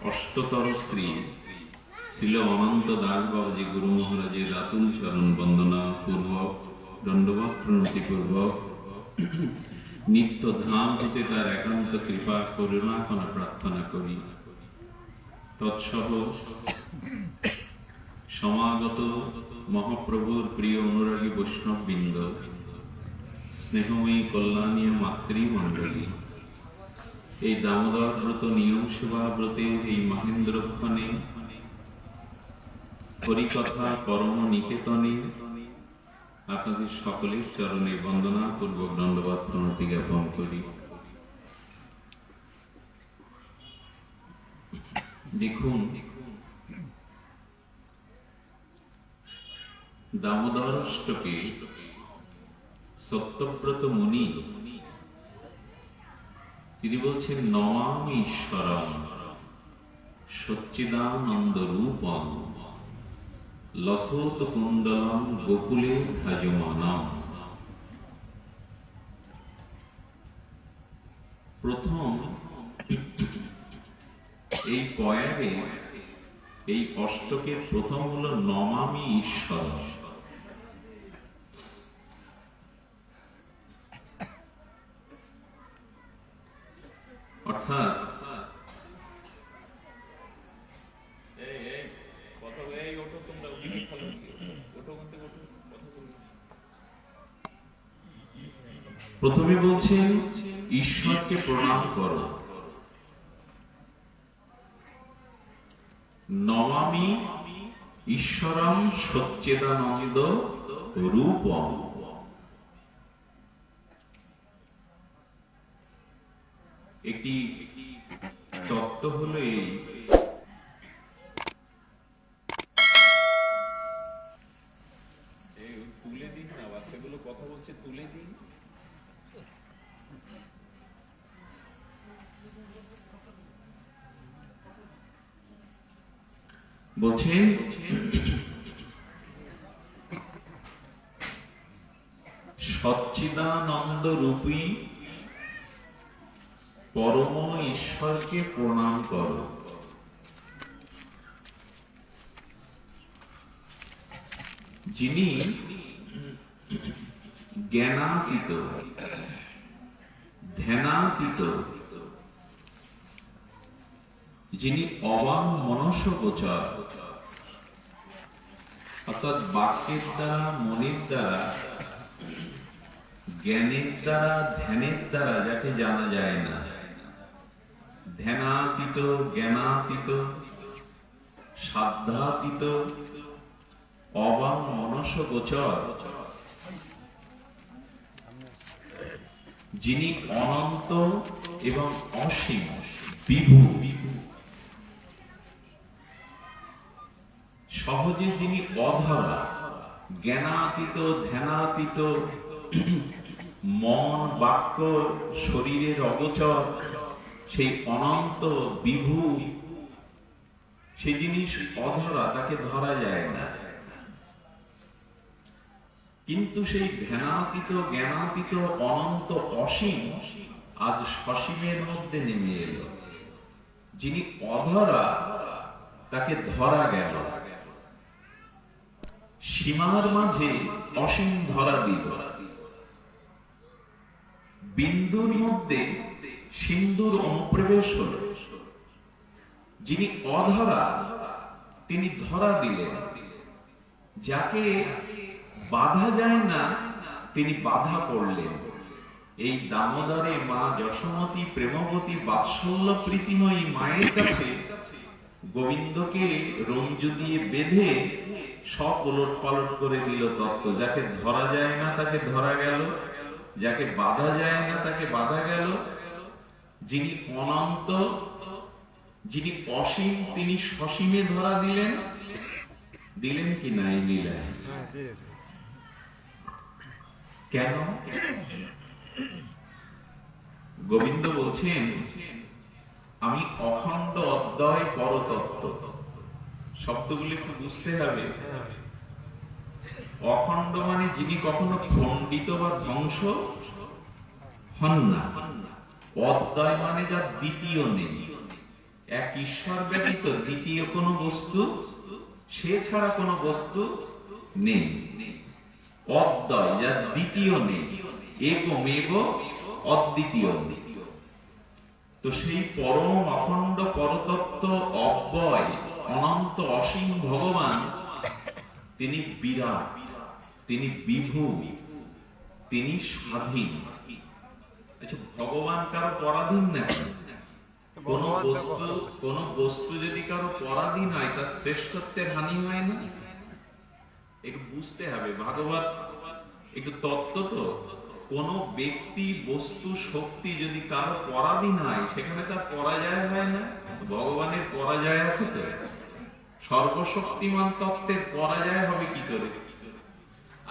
অষ্টতর শ্রী শিল অনন্ত দাস বাবাজি গুরু মহারাজের রাতুল চরণ বন্দনা পূর্বক দণ্ডবত প্রণতি পূর্বক নিত্য ধাম হতে তার একান্ত কৃপা করুণা কণা প্রার্থনা করি। তৎসহ সমাগত মহাপ্রভুর প্রিয় অনুরাগী বৈষ্ণব বৃন্দ, স্নেহময়ী কল্যাণীয় মাতৃমণ্ডলী, এই দামোদর ব্রত নিয়ম সেবা ব্রতের এই মহেন্দ্রক্ষণে হরিকথা পরম নিকেতনে আপনাদের সকলের চরণে বন্দনা পূর্বক দণ্ডবত প্রণতি জ্ঞাপন করি। দেখুন, দামোদর অষ্টকে সত্যব্রত মুনি তিনি বলছেন, নমামি ঈশ্বরম সচ্চিদানন্দ রূপম লসত কুণ্ডলম গোকুলে ভজমানম। প্রথম এই পয়ারে এই অষ্টকের প্রথম হলো নমামি ঈশ্বর। অর্থাৎ প্রথমে বলছেন ঈশ্বরকে প্রণাম করো। নমামি ঈশ্বরম সচ্চিদানন্দ রূপম। একটি তত্ত্ব হলো এই, তুলে দিন না, বাচ্চাগুলো কথা বলছে, তুলে দিন। বলছেন সচ্চিদানন্দ রূপী পরম ঈশ্বরকে প্রণাম করো। যিনি জ্ঞানাতীত, ধ্যানাতীত, যিনি অবাং মনসগোচর, অর্থাৎ বাক্যের দ্বারা, মনের দ্বারা, জ্ঞানের দ্বারা, ধ্যানের দ্বারা যাকে জানা যায় না, ধ্যানাতীত, জ্ঞানাতীত, সাধ্যাতীত, অবাং মনসগোচর, যিনি অনন্ত এবং অসীম, বিভু, সহজে যিনি অধরা, জ্ঞানাতীত, ধ্যানাতীত, মন, বাক্য, শরীরের অগোচর, সেই অনন্ত বিভু, সে জিনিস অধরা, তাকে ধরা যায় না। কিন্তু সেই ধ্যানাতীত, জ্ঞানাতীত, অনন্ত অসীম আজ সসীমের মধ্যে নেমে এলো। যিনি অধরা, তাকে ধরা গেল। সীমার মাঝে অসীম ধরা দিল। বিন্দুর মধ্যে সিন্ধুর অনুপ্রবেশ হল। যিনি অধরা, তিনি ধরা দিলেন। যাকে বাধা যায় না, তিনি বাধা পড়লেন। এই দামোদরে মা যশোমতী, প্রেমবতী, বাৎসল্য প্রীতিময়ী মায়ের কাছে গোবিন্দকে রঞ্জু দিয়ে বেঁধে সব ওলট পালট করে দিল তত্ত্ব। যাকে ধরা যায় না, তাকে ধরা গেল। যাকে বাধা যায় না, তাকে বাধা গেল। যিনি অনন্ত, যিনি অসীম, তিনি সসীমে ধরা দিলেন। দিলেন কি নাই? দিলেন। কেন? গোবিন্দ বলছেন, আমি অখণ্ড অদ্বয় পরতত্ত্ব। শব্দগুলি একটু বুঝতে হবে। অখণ্ড মানে যিনি কখনো খণ্ডিত বা ধ্বংস হন না। অদ্বয় মানে যার দ্বিতীয় নেই। এক ঈশ্বর ব্যতীত দ্বিতীয় কোনো বস্তু, সে ছাড়া কোনো বস্তু নেই। অদ্বয়, যার দ্বিতীয় নেই, একমেব অদ্বিতীয়। তো সেই পরম অখণ্ড পরতত্ত্ব অব্যয় অনন্ত অসীম ভগবান, তিনি বিরাট, তিনি বিভু, তিনি স্বাধীন। আচ্ছা, ভগবান কারো পরাধীন নাকি? কোন বস্তু যদি কারো পরাধীন হয়, তার শ্রেষ্ঠত্বের হানি হয় না? একটু বুঝতে হবে, ভাগবত একটু তত্ত্ব তো। কোন ব্যক্তি, বস্তু, শক্তি যদি কারো পরাধীন হয়, সেখানে তার পরাজয় হয় না? ভগবানের পরাজয় আছে তো? সর্বশক্তিমান তত্ত্বের পরাজয় হবে কি করে?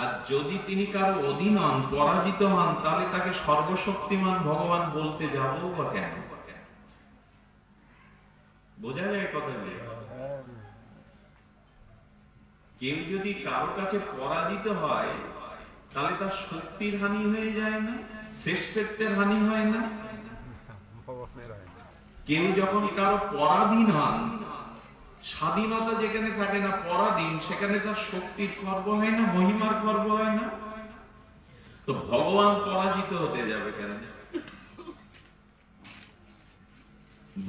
আর যদি তিনি কারো অধীন হন, পরাজিত হন, তাহলে তাকে সর্বশক্তিমান ভগবান বলতে যাবো বা কেন? বোঝা যায় কথাগুলো? কেউ যদি কারো কাছে পরাজিত হয়, তাহলে তার শক্তির হানি হয়ে যায় না? শ্রেষ্ঠত্বের হানি হয় না? কেউ যখন কারো পরাধীন হন, স্বাধীনতা যেখানে থাকে না, পরাধীন, সেখানে তার শক্তির খর্ব হয় না, মহিমার খর্ব হয় না? তো ভগবান পরাজিত হতে যাবে কেন?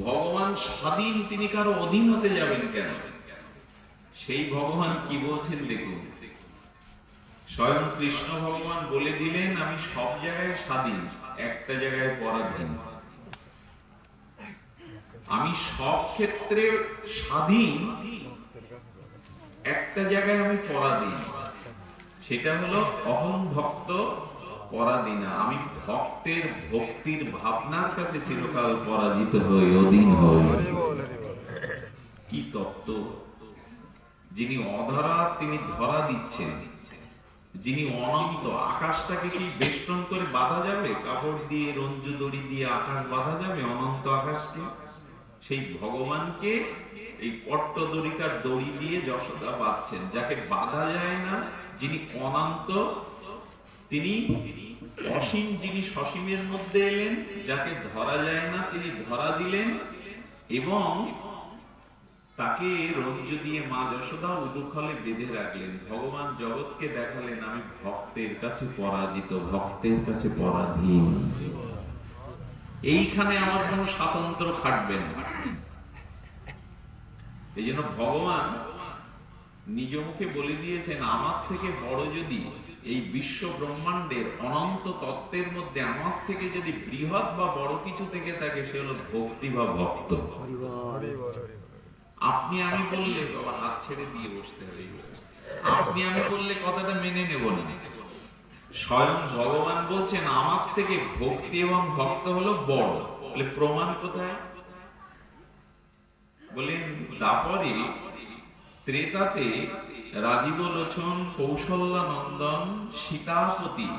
ভগবান স্বাধীন, তিনি কারো অধীন হতে যাবেন কেন? সেই ভগবান কি বলছেন দেখুন। স্বয়ং কৃষ্ণ ভগবান বলে দিলেন, আমি সব জায়গায় স্বাধীন, একটা জায়গায় পরাধীন। আমি সব ক্ষেত্রে স্বাধীন, একটা জায়গায় আমি পরাধীন, সেটা হলো অহং ভক্ত পরাধীনা। আমি ভক্তের ভক্তির ভাবনার কাছে চিরকাল পরাজিত হই, অধীন হই। কি তত্ত্ব! যিনি অধরা, তিনি ধরা দিচ্ছেন। যিনি অনন্ত, আকাশটাকে কি বেষ্টন করে বাঁধা যাবে? কাপড় দিয়ে, রঞ্জু দড়ি দিয়ে আকাশ বাঁধা যাবে? অনন্ত আকাশকে? সেই ভগবানকে এই পট্টদড়িকার দড়ি দিয়ে যশোদা বাঁধছেন, যাকে বাঁধা যায় না, যিনি অনন্ত, তিনি অসীম, যিনি সসীমের মধ্যে এলেন, যাকে ধরা যায় না তিনি ধরা দিলেন, এবং তাকে রঞ্জু দিয়ে মা যশোদা উদুখলে বেঁধে রাখলেন। ভগবান জগৎকে দেখালেন, আমি ভক্তের কাছে পরাজিত, ভক্তের কাছে পরাধীন। এইখানে আমার কোন স্বাতন্ত্র খাটবে না। এই জন্য ভগবান নিজ মুখে বলে দিয়েছেন, আমার থেকে বড় যদি এই বিশ্ব ব্রহ্মাণ্ডের অনন্ত তত্ত্বের মধ্যে আমার থেকে যদি বৃহৎ বা বড় কিছু থেকে থাকে, সে হলো ভক্তি বা ভক্ত। আপনি আমি বললে বাবা হাত ছেড়ে দিয়ে বসতে হবে। আপনি আমি বললে কথাটা মেনে নেব না। স্বয়ং ভগবান বলছেন, আমার থেকে ভক্তি এবং ভক্ত হলো বড়। বলে প্রমাণ কোথায়? বলেন, তারপরে ত্রেতাতে রাজীব লোচন, কৌশল্যা নন্দন, সীতাপতি,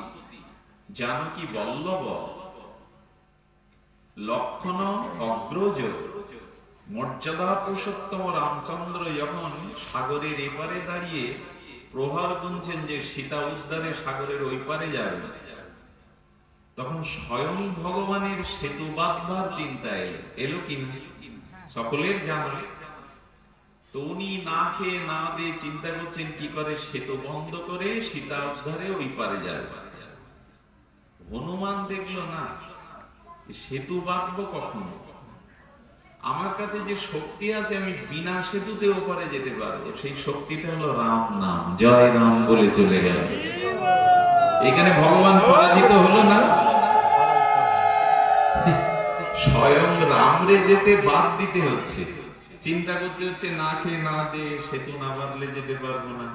জানকী বল্লভ, লক্ষণ অগ্রজ, মর্যাদা পুরুষোত্তম রামচন্দ্র যখন সাগরের এপারে দাঁড়িয়ে প্রহার গুনছেন যে সীতা উদ্ধারে সাগরের ওই পারে যাবে, তখন স্বয়ং ভগবানের সেতু বাঁধবার চিন্তা এলো কিনা সকলের জানা। তো উনি না খেয়ে না দিয়ে চিন্তা করছেন কি করে সেতু বন্ধ করে সীতা উদ্ধারে ওই পারে যাবে। হনুমান দেখলো না, সেতু বাঁধবো কখন? আমার কাছে যে শক্তি আছে, আমি বিনা সেতুতে ওপারে যেতে পারবো। সেই শক্তিটা হলো রাম নাম। জয় রাম বলে চলে গেল। এখানে ভগবান পরাজিত হলো না? স্বয়ং রামরে যেতে বাদ দিতে হচ্ছে, চিন্তা করতে হচ্ছে, না খেয়ে না দিয়ে সেতু না বাঁধলে যেতে পারবো না।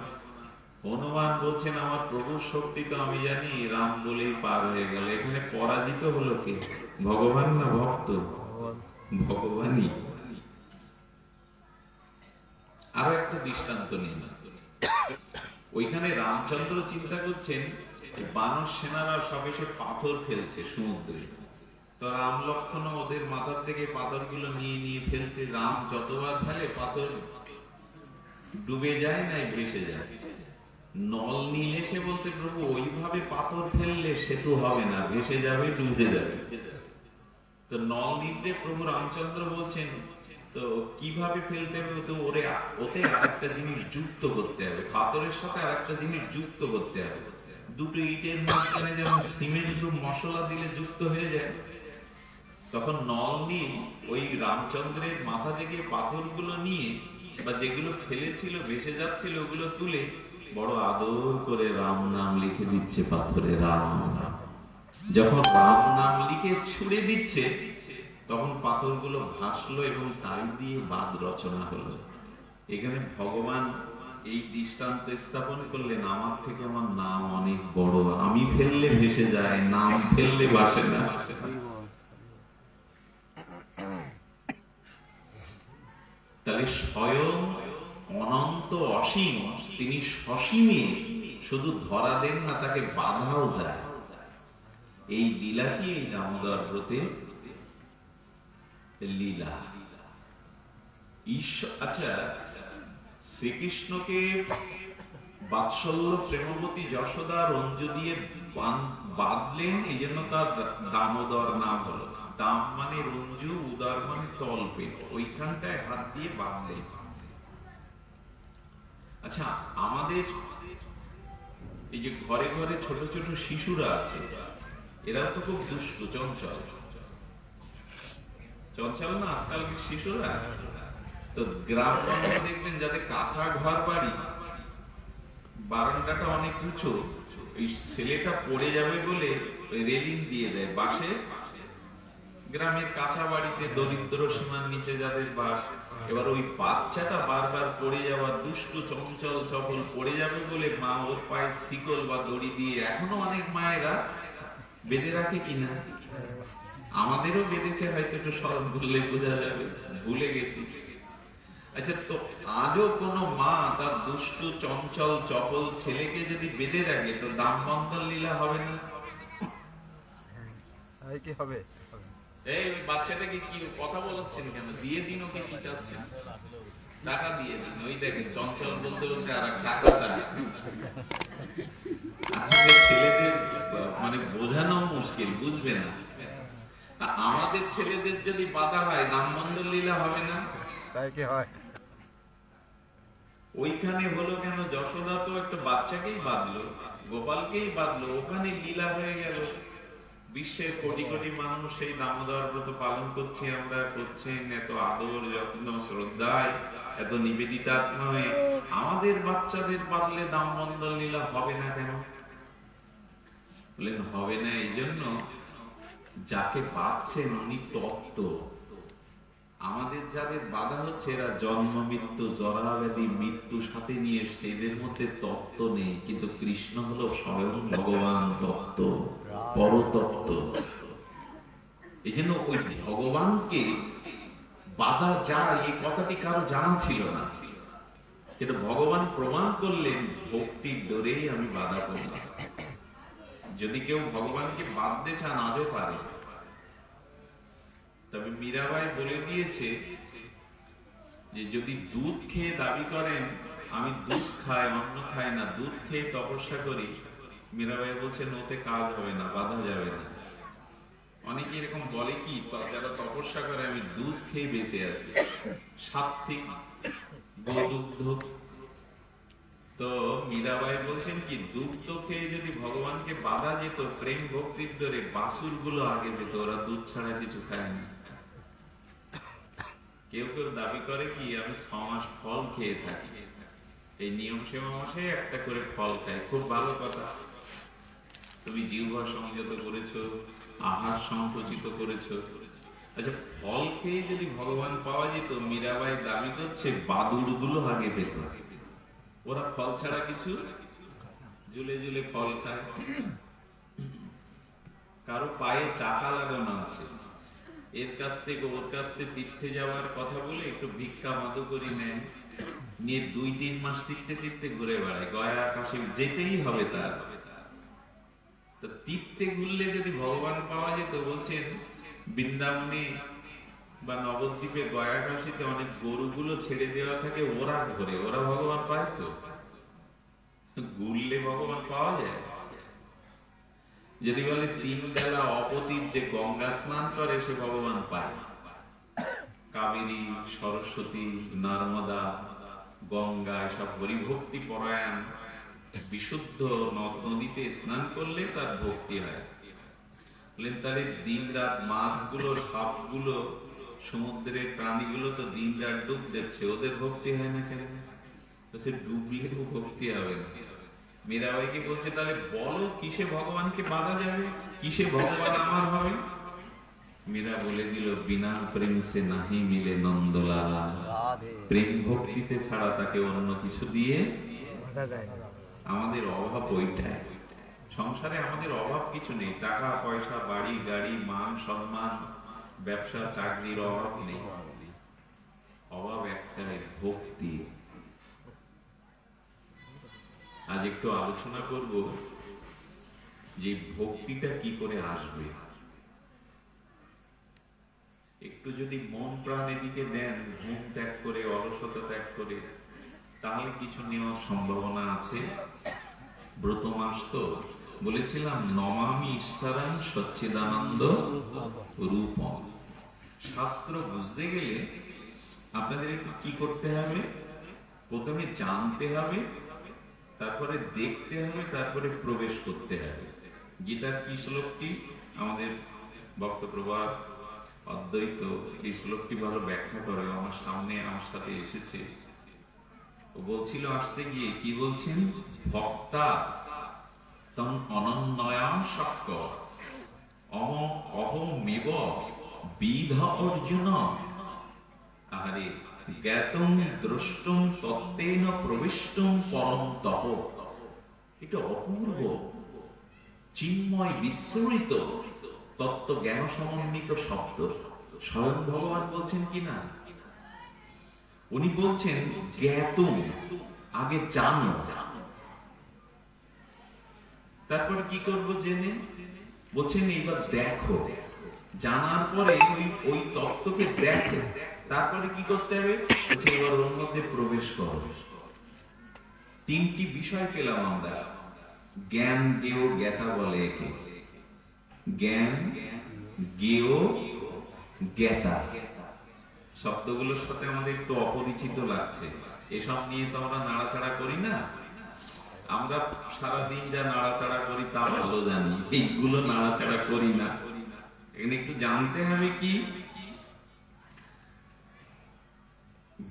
হনুমান বলছেন, আমার প্রভুর শক্তি তো আমি জানি, রাম বলেই পার হয়ে গেল। এখানে পরাজিত হলো কে? ভগবান না ভক্ত? ভগবানই। আরো একটা দৃষ্টান্ত নিন। ওইখানে রামচন্দ্র চিন্তা করছেন, বানর সেনারা সব এসে পাথর ফেলছে সমুদ্রে। তো রাম লক্ষণ ওদের মাথার থেকে পাথরগুলো নিয়ে নিয়ে ফেলছে। রাম যতবার ফেলে পাথর ডুবে যায় না ভেসে যায়। নল নীল এসে বলতে, প্রভু ওইভাবে পাথর ফেললে সেতু হবে না, ভেসে যাবে, ডুবে যাবে। তো নল নীলকে প্রভু রামচন্দ্র বলছেন, তো কিভাবে ফেলতে হবে, তো ওতে আরেকটা জিনিস যুক্ত করতে হবে, পাথরের সাথে আরেকটা জিনিস যুক্ত করতে হবে। দুটো ইটের মাঝখানে যেমন সিমেন্ট মশলা দিলে যুক্ত হয়ে যায়, তখন নল দিয়ে ওই রামচন্দ্রের মাথা থেকে পাথরগুলো নিয়ে বা যেগুলো ফেলেছিল ভেসে যাচ্ছিল ওগুলো তুলে বড় আদর করে রাম নাম লিখে দিচ্ছে পাথরে। রাম যখন রাম নাম লিখে ছুড়ে দিচ্ছে তখন পাথরগুলো ভাসলো এবং তাই দিয়ে বাদ রচনা হলো। এখানে ভগবান এই দৃষ্টান্ত স্থাপন করলেন, আমার থেকে আমার নাম অনেক বড়, আমি ফেললে ভেসে যায়, নাম ফেললে ভাসে না। তাহলে স্বয়ং অনন্ত অসীম তিনি সসীমে শুধু ধরা দেন না, তাকে বাধাও যায়। এই লীলাটি এই দামোদর ব্রতের লীলা। ঈশ্বর, আচ্ছা, শ্রীকৃষ্ণকে বাৎসল্য প্রেমবতী যশোদা রঞ্জু দিয়ে বাঁধলেন, এই জন্য তার দামোদর নাম হলো। দাম মানে রঞ্জু, উদর মানে তলপেট, ওইখানটায় হাত দিয়ে বাঁধলেন। আচ্ছা, আমাদের এই যে ঘরে ঘরে ছোট ছোট শিশুরা আছে, এরা তো খুব দুষ্ট, চঞ্চল চঞ্চল না আজকালকার শিশুরা। তো গ্রাম গঞ্জে দেখবেন যাদের কাঁচা ঘর বাড়ি, বারান্দাটা অনেক উঁচু, এই ছেলেটা পড়ে যাবে বলে রেলিং দিয়ে দেয় বাঁশে। গ্রামের কাঁচা বাড়িতে দরিদ্র সীমার নিচে যাদের বাস, এবার ওই বাচ্চাটা বারবার পড়ে যাওয়ার, দুষ্ট চঞ্চল চপল পড়ে যাবে বলে মা ওর পায়ে শিকল বা দড়ি দিয়ে, এখনো অনেক মায়েরা বেঁধে রাখে কিনা, আমাদেরও বেঁধেছে, হয়তো একটু স্মরণ করলে বোঝা যাবে, ভুলে গেছি। আচ্ছা, তো আজও কোন মা তার দুষ্ট চঞ্চল চপল ছেলেকে যদি বেঁধে রাখে, তো দাম বন্ধন লীলা হবে না? কি হবে? এই বাচ্চাটাকে কি কথা বলাচ্ছেন কেন? দিয়ে দিন, ওকে কি চাচ্ছেন? টাকা দিয়ে দিন। ওই দেখেন চঞ্চল বলতে বলতে আর টাকাটা ছেলেদের মানে বোঝানো মুশকিল, বুঝবে না। আমাদের ছেলেদের যদি বাধা হয়, দামবন্ধন লীলা হবে না? তাই কি হয়? ওইখানে হলো কেন? যশোদা তো একটা বাচ্চাকেই বাঁধলো, গোপালকেই বাঁধলো, ওখানে লীলা হয়ে গেল। বিশ্বের কোটি কোটি মানুষ সেই দামোদর ব্রত পালন করছি আমরা, করছেন এত আদর যত্ন শ্রদ্ধায়, এত নিবেদিতাত্মা হয়ে। আমাদের বাচ্চাদের বাঁধলে দামবন্ধন লীলা হবে না কেন? বলেন হবে না এই জন্য যাকে বাঁধছেন উনি তত্ত্ব। আমাদের যাদের বাধা হচ্ছে এরা জন্ম মৃত্যু জরাব্যাধি মৃত্যু সাথে নিয়ে এসছে, এদের মধ্যে তত্ত্ব নেই। কিন্তু কৃষ্ণ হলো স্বয়ং ভগবান তত্ত্ব, পরতত্ত্ব। এই জন্য ওই ভগবানকে বাধা যায় এই কথাটি কারো জানা ছিল না, যেটা ভগবান প্রমাণ করলেন, ভক্তির ডোরেই আমি বাধা করলাম। যদি কেউ ভগবানকে বাঁধতে চান আজও পারে। তবে মীরাবাই বলে দিয়েছে যে যদি দুধ খেয়ে দাবি করেন আমি দুধ খাই, অন্ন খাই না, দুধ খেয়ে তপস্যা করি, মীরাবাই বলছেন ওতে কাজ হবে না, বাধা যাবে না। অনেকে এরকম বলে কি, যারা তপস্যা করে আমি দুধ খেয়ে বেঁচে আছি, সাত্ত্বিক দুগ্ধ। তো মীরাবাই বলছেন কি, দুগ্ধ খেয়ে যদি ভগবানকে বাধা যেত, প্রেম ভক্তির ধরে বাসুর গুলো আগে যেত, ওরা দুধ ছাড়া কিছু খায়নি। কেউ কেউ দাবি করে কি আমি 6 মাস ফল খেয়ে থাকি, এই নিয়ম সেবা মাসে একটা করে ফল খাই, খুব ভালো কথা। তুমি জিহ্বা সংযত করেছো, আহার সংকুচিত করেছো। আচ্ছা, ফল খেয়ে যদি ভগবান পাওয়া যেত, মীরাবাই দাবি করছে বাদুর গুলো আগে পেত, ওরা ফল ছাড়া কিছু ঝুলে ঝুলে ফল খায়। কারো পায়ে চাকা লাগানো আছে, এর কাছ থেকে ওর কাছ থেকে তীর্থে যাওয়ার কথা বলে একটু ভিক্ষা মাদু করি নেন, নিয়ে 2-3 মাস তীর্থে তীর্থে ঘুরে বেড়ায়, গয়া কাশী যেতেই হবে তার। তো তীর্থে ঘুরলে যদি ভগবান পাওয়া যেত, বলছেন বৃন্দাবনে বা নবদ্বীপে গয়া কাশীতে অনেক গরুগুলো ছেড়ে দেওয়া থাকে, ওরা ঘরে, ওরা ভগবান পায়। তো ঘুরলে ভগবান পাওয়া যায়? যদি বলে 3 বেলা অপতীত যে গঙ্গা স্নান করে সে ভগবান পায়, কাবেরী, সরস্বতী, নর্মদা, গঙ্গা এসব হরিভক্তি পরায়ণ বিশুদ্ধ নদ নদীতে স্নান করলে তার ভক্তি হয়। বললেন তাহলে দিন রাত মাছগুলো, সাপগুলো, সমুদ্রের প্রাণীগুলো তো দিন রাত ডুব দিচ্ছে, ওদের ভক্তি হয় না কেন? ডুবলেও ভক্তি হবে না। মীরাবাইকে বলছে তাহলে বলো কিসে ভগবানকে বাঁধা যাবে, কিসে ভগবান আমার হবে? মীরা বলে দিল বিনা প্রেম সে নাহি মিলে নন্দলালা, প্রেম ভক্তিতে ছাড়া তাকে অন্য কিছু দিয়ে আমাদের অভাব ওইটাই। সংসারে আমাদের অভাব কিছু নেই, টাকা পয়সা, বাড়ি গাড়ি, মান সম্মান, ব্যবসা চাকরির অভাব নেই, অভাব একটাই, ভক্তি। আজ একটু আলোচনা করব যে ভক্তিটা কি করে আসবে। একটু যদি মন প্রাণ এদিকে দেন, ঘুম ত্যাগ করে, অলসতা ত্যাগ করে, তাহলে কিছু নেওয়ার সম্ভাবনা আছে। ব্রত মাস তো বলেছিলাম নমামি ঈশ্বরাং সচ্চিদানন্দ রূপম। শাস্ত্র বুঝতে গেলে আপনাদের একটু কি করতে হবে? প্রথমে জানতে হবে, তারপরে দেখতে হবে, তারপরে প্রবেশ করতে হবে। গীতার কি শ্লোকটি আমাদের ভক্ত প্রভাত অদ্বৈত এই শ্লোকটি ভালো ব্যাখ্যা করে, আমার সামনে আমার সাথে এসেছে। ও বলছিল আসতে গিয়ে, কি বলছেন? ভক্তা তং অনন্যয়াম শক্ত অহমেব বিধ অর্জুন আহারে জ্ঞাতং দ্রষ্টং তত্ত্বেন প্রবিষ্টং পরম তপ। এটা অপূর্ব চিন্ময় বিস্মৃত তত্ত্ব জ্ঞান সমন্বিত শব্দ। স্বয়ং ভগবান বলছেন কিনা? উনি বলছেন জ্ঞাতং, আগে জানো, তারপরে কি করবো জেনে? বলছেন এবার দেখো, জানার পরে ওই তত্ত্বকে দেখো, তারপরে কি করতে হবে? এবার ওর মধ্যে প্রবেশ করো। তিনটি বিষয় পেলাম আমরা। জ্ঞান, জ্ঞেয়, জ্ঞাতা বলে একে। জ্ঞান, জ্ঞেয়, জ্ঞাতা শব্দগুলোর সাথে আমাদের একটু অপরিচিত লাগছে। এসব নিয়ে তো আমরা নাড়াচাড়া করি না। আমরা সারাদিন যা নাড়াচাড়া করি তা ভালো জানি, এইগুলো নাড়াচাড়া করি না। এখানে একটু জানতে হবে কি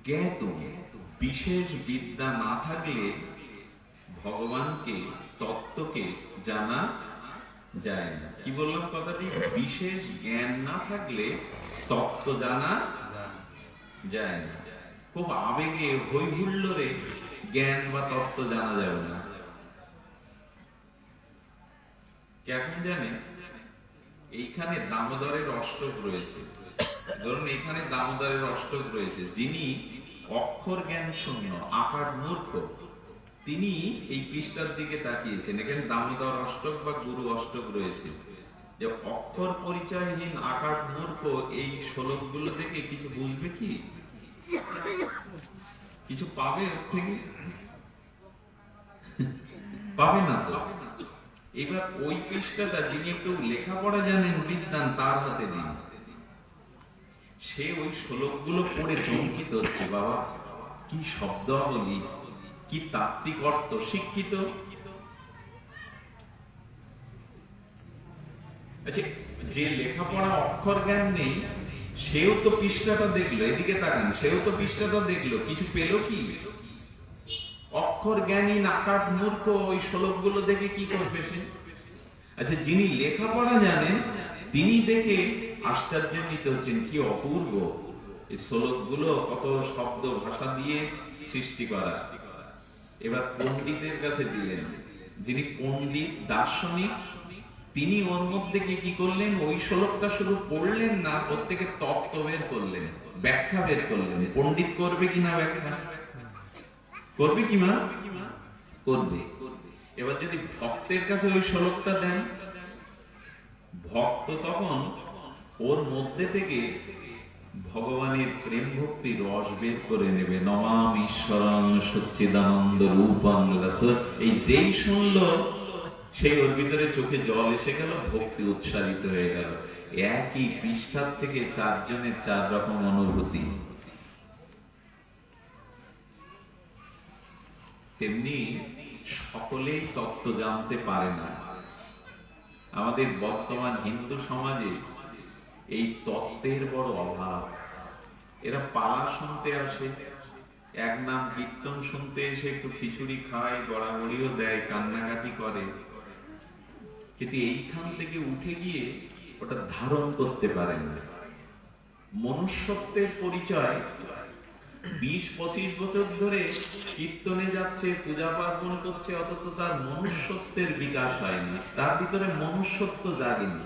জ্ঞাত। বিশেষ বিদ্যা না থাকলে ভগবানকে, তত্ত্বকে জানা যায় না। কি বললাম কথাটি? বিশেষ জ্ঞান না থাকলে তত্ত্ব জানা যায় না। খুব আবেগে, হই হুল্লোড়ে জ্ঞান বা তত্ত্ব জানা যাবে না। কেমন জানেন? এইখানে দামোদরের অষ্টক রয়েছে। ধরুন এখানে দামোদরের অষ্টক রয়েছে। যিনি অক্ষর জ্ঞান শূন্য, আকার মূর্খ, তিনি এই পৃষ্ঠার দিকে তাকিয়েছেন। এখানে দামোদর অষ্টক বা গুরু অষ্টক রয়েছে। যে অক্ষর পরিচয়হীন, আকার মূর্খ, এই শ্লোকগুলো থেকে কিছু বুঝবে কি? কিছু পাবে ওর থেকে? পাবে না তো। এবার ওই পৃষ্ঠাটা যিনি একটু লেখাপড়া জানেন, বিদ্যান, তার হাতে দিন। সে ওই শ্লোকগুলো পড়ে চমকিত হচ্ছে, বাবা কি শব্দাবলী, কি তাত্ত্বিক অর্থ, শিক্ষিত। আচ্ছা, যে লেখাপড়া অক্ষর জ্ঞান নেই সেও তো পৃষ্ঠাটা দেখলো, এদিকে তাকান, সেও তো পৃষ্ঠাটা দেখলো, কিছু পেল কি? অক্ষর জ্ঞানী নাকাট মূর্খ ওই শ্লোকগুলো দেখে কি করবে সে? আচ্ছা, যিনি লেখাপড়া জানেন তিনি দেখে আশ্চর্যান্বিত হচ্ছেন, কি অপূর্ব এই শ্লোকগুলো, কত শব্দ ভাষা দিয়ে সৃষ্টি করা। এবার পণ্ডিতের কাছে দিলেন, যিনি পণ্ডিত, দার্শনিক, তিনি ওর মধ্যে কি করলেন? ওই শ্লোকটা শুধু পড়লেন না, প্রত্যেকে তত্ত্ব বের করলেন, ব্যাখ্যা বের করলেন। পণ্ডিত করবে কিনা ব্যাখ্যা? করবে কি মা? করবে। এবার যদি ভক্তের কাছে ওই শ্লোকটা দেন, ভক্ত তখন ওর মধ্যে থেকে ভগবানের প্রেম ভক্তি রস বের করে নেবে। নমাম ঈশ্বরং সচ্চিদানন্দ রূপং রস। এই যেই শুনলো, সেই ওর ভিতরে চোখে জল এসে গেল, ভক্তি উৎসারিত হয়ে গেল। একই পৃষ্ঠার থেকে চারজনের চার রকম অনুভূতি। তেমনি সকলেই তত্ত্ব জানতে পারে না। আমাদের বর্তমান হিন্দু সমাজে এই তত্ত্বের বড় অভাব। এরা পালা শুনতে আসে, এক নাম কীর্তন শুনতে এসে একটু খিচুড়ি খায়, গড়াগড়িও দেয়, কান্নাকাটি করে, কিন্তু এইখান থেকে উঠে গিয়ে ওটা ধারণ করতে পারে না। মনুষ্যত্বের পরিচয় 20-25 বছর ধরে কীর্তনে যাচ্ছে, পূজা পার্বণ করছে, অথচ তার মনুষ্যত্বের বিকাশ হয়নি, তার ভিতরে মনুষ্যত্ব জাগেনি।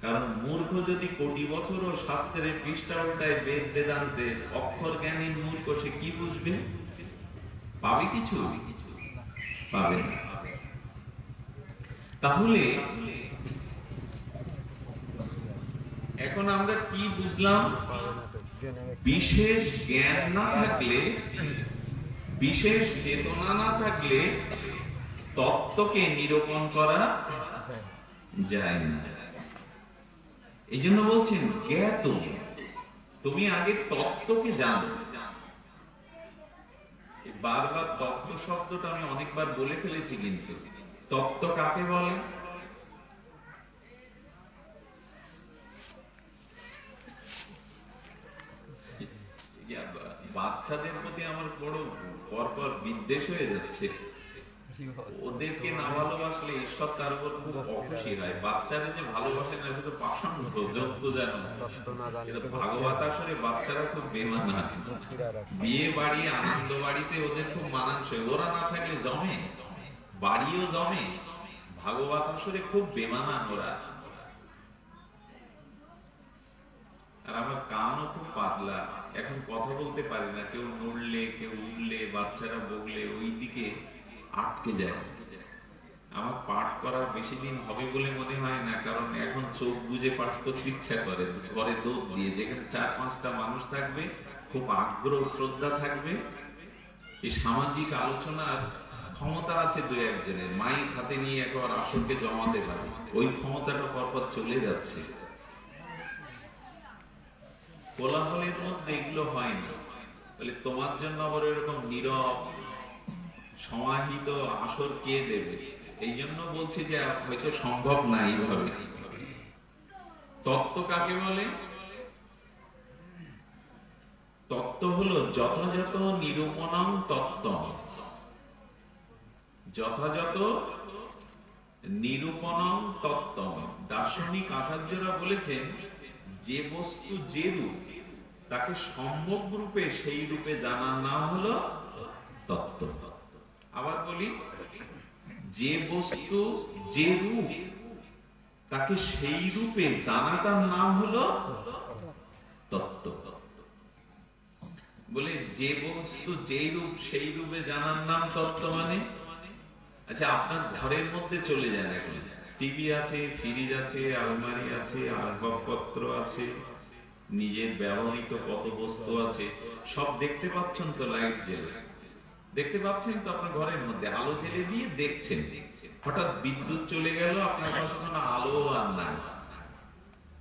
কারণ মূর্খ যদি কোটি বছরও শাস্ত্রের পৃষ্ঠা উল্টায়, বেদ বেদান্তে অক্ষর জ্ঞানী মূর্খ, সে কি বুঝবে? পাবে কিছু? পাবে না। তাহলে এখন আমরা কি বুঝলাম? বিশেষ জ্ঞান না থাকলে, বিশেষ চেতনা না থাকলে তত্ত্বকে নিরূপণ করা যায় না। এই জন্য বলছেন জ্ঞাত, তুমি আগে তত্ত্বকে জানো। বারবার তত্ত্ব শব্দটা আমি অনেকবার বলে ফেলেছি, কিন্তু তত্ত্ব কাকে বলে? বাচ্চাদের প্রতি আমার বড় পরপর বিদ্বেষ হয়ে যাচ্ছে। ওদেরকে না ভালোবাসলে ঈশ্বর তার উপর খুব অখুশি হয়। বাচ্চারা যে ভালোবাসে না, শুধু পাষণ্ড জন্তু জানো। ভাগবত আসলে বাচ্চারা খুব বেমানা। বিয়ে বাড়ি, আনন্দ বাড়িতে ওদের খুব মানানসই, ওরা না থাকলে জমে, বাড়িও জমে। ভাগবত আসলে খুব বেমানান ওরা। আর আমার কানও খুব পাতলা, এখন কথা বলতে পারি না। কেউ নড়লে, কেউ উঠলে, বাচ্চারা বকলে ওই দিকে আটকে যায়। আমার পাঠ করা বেশি দিন হবে বলে মনে হয় না, কারণ এখন চোখ বুঝে পাঠ করতে ইচ্ছা করে, ঘরে দৌড় দিয়ে। যেখানে 4-5টা মানুষ থাকবে, খুব আগ্রহ শ্রদ্ধা থাকবে, এই সামাজিক আলোচনার ক্ষমতা আছে দু একজনের, মাইক হাতে নিয়ে একবার আসরকে জমাতে পারে, ওই ক্ষমতাটা পরপর চলে যাচ্ছে। কোলাহলের মধ্যে এগুলো হয় না। বলে তোমার জন্য আবার এরকম নীরব সমাহিত আসর কে দেবে? এই জন্য বলছি যে হয়তো সম্ভব না এইভাবে। তত্ত্ব কাকে বলে? তত্ত্ব হলো যথাযথ নিরূপণং তত্ত্ব। যথাযথ নিরূপণং তত্ত্ব। দার্শনিক আচার্যরা বলেছেন, যে বস্তু যে রূপ, তাকে সম্যক রূপে সেই রূপে জানার নাম হলো তত্ত্ব। আবার বলি, যে বস্তু যে রূপ, তাকে সেই রূপে জানাটার নাম হলো তত্ত্ব। বলে যে বস্তু যে রূপ সেই রূপে জানার নাম তত্ত্ব। মানে আচ্ছা, আপনার ঘরের মধ্যে চলে যান, এখন টিভি আছে, ফ্রিজ আছে, আলমারি আছে, আসবাবপত্র আছে, নিজের ব্যবহৃত কত বস্তু আছে, সব দেখতে পাচ্ছেন তো? লাইট জেলে দেখতে পাচ্ছেন তো? আপনার ঘরের মধ্যে আলো জেলে দিয়ে দেখছেন। হঠাৎ বিদ্যুৎ চলে গেল, আপনার পাশে কোনো আলো আর নাই,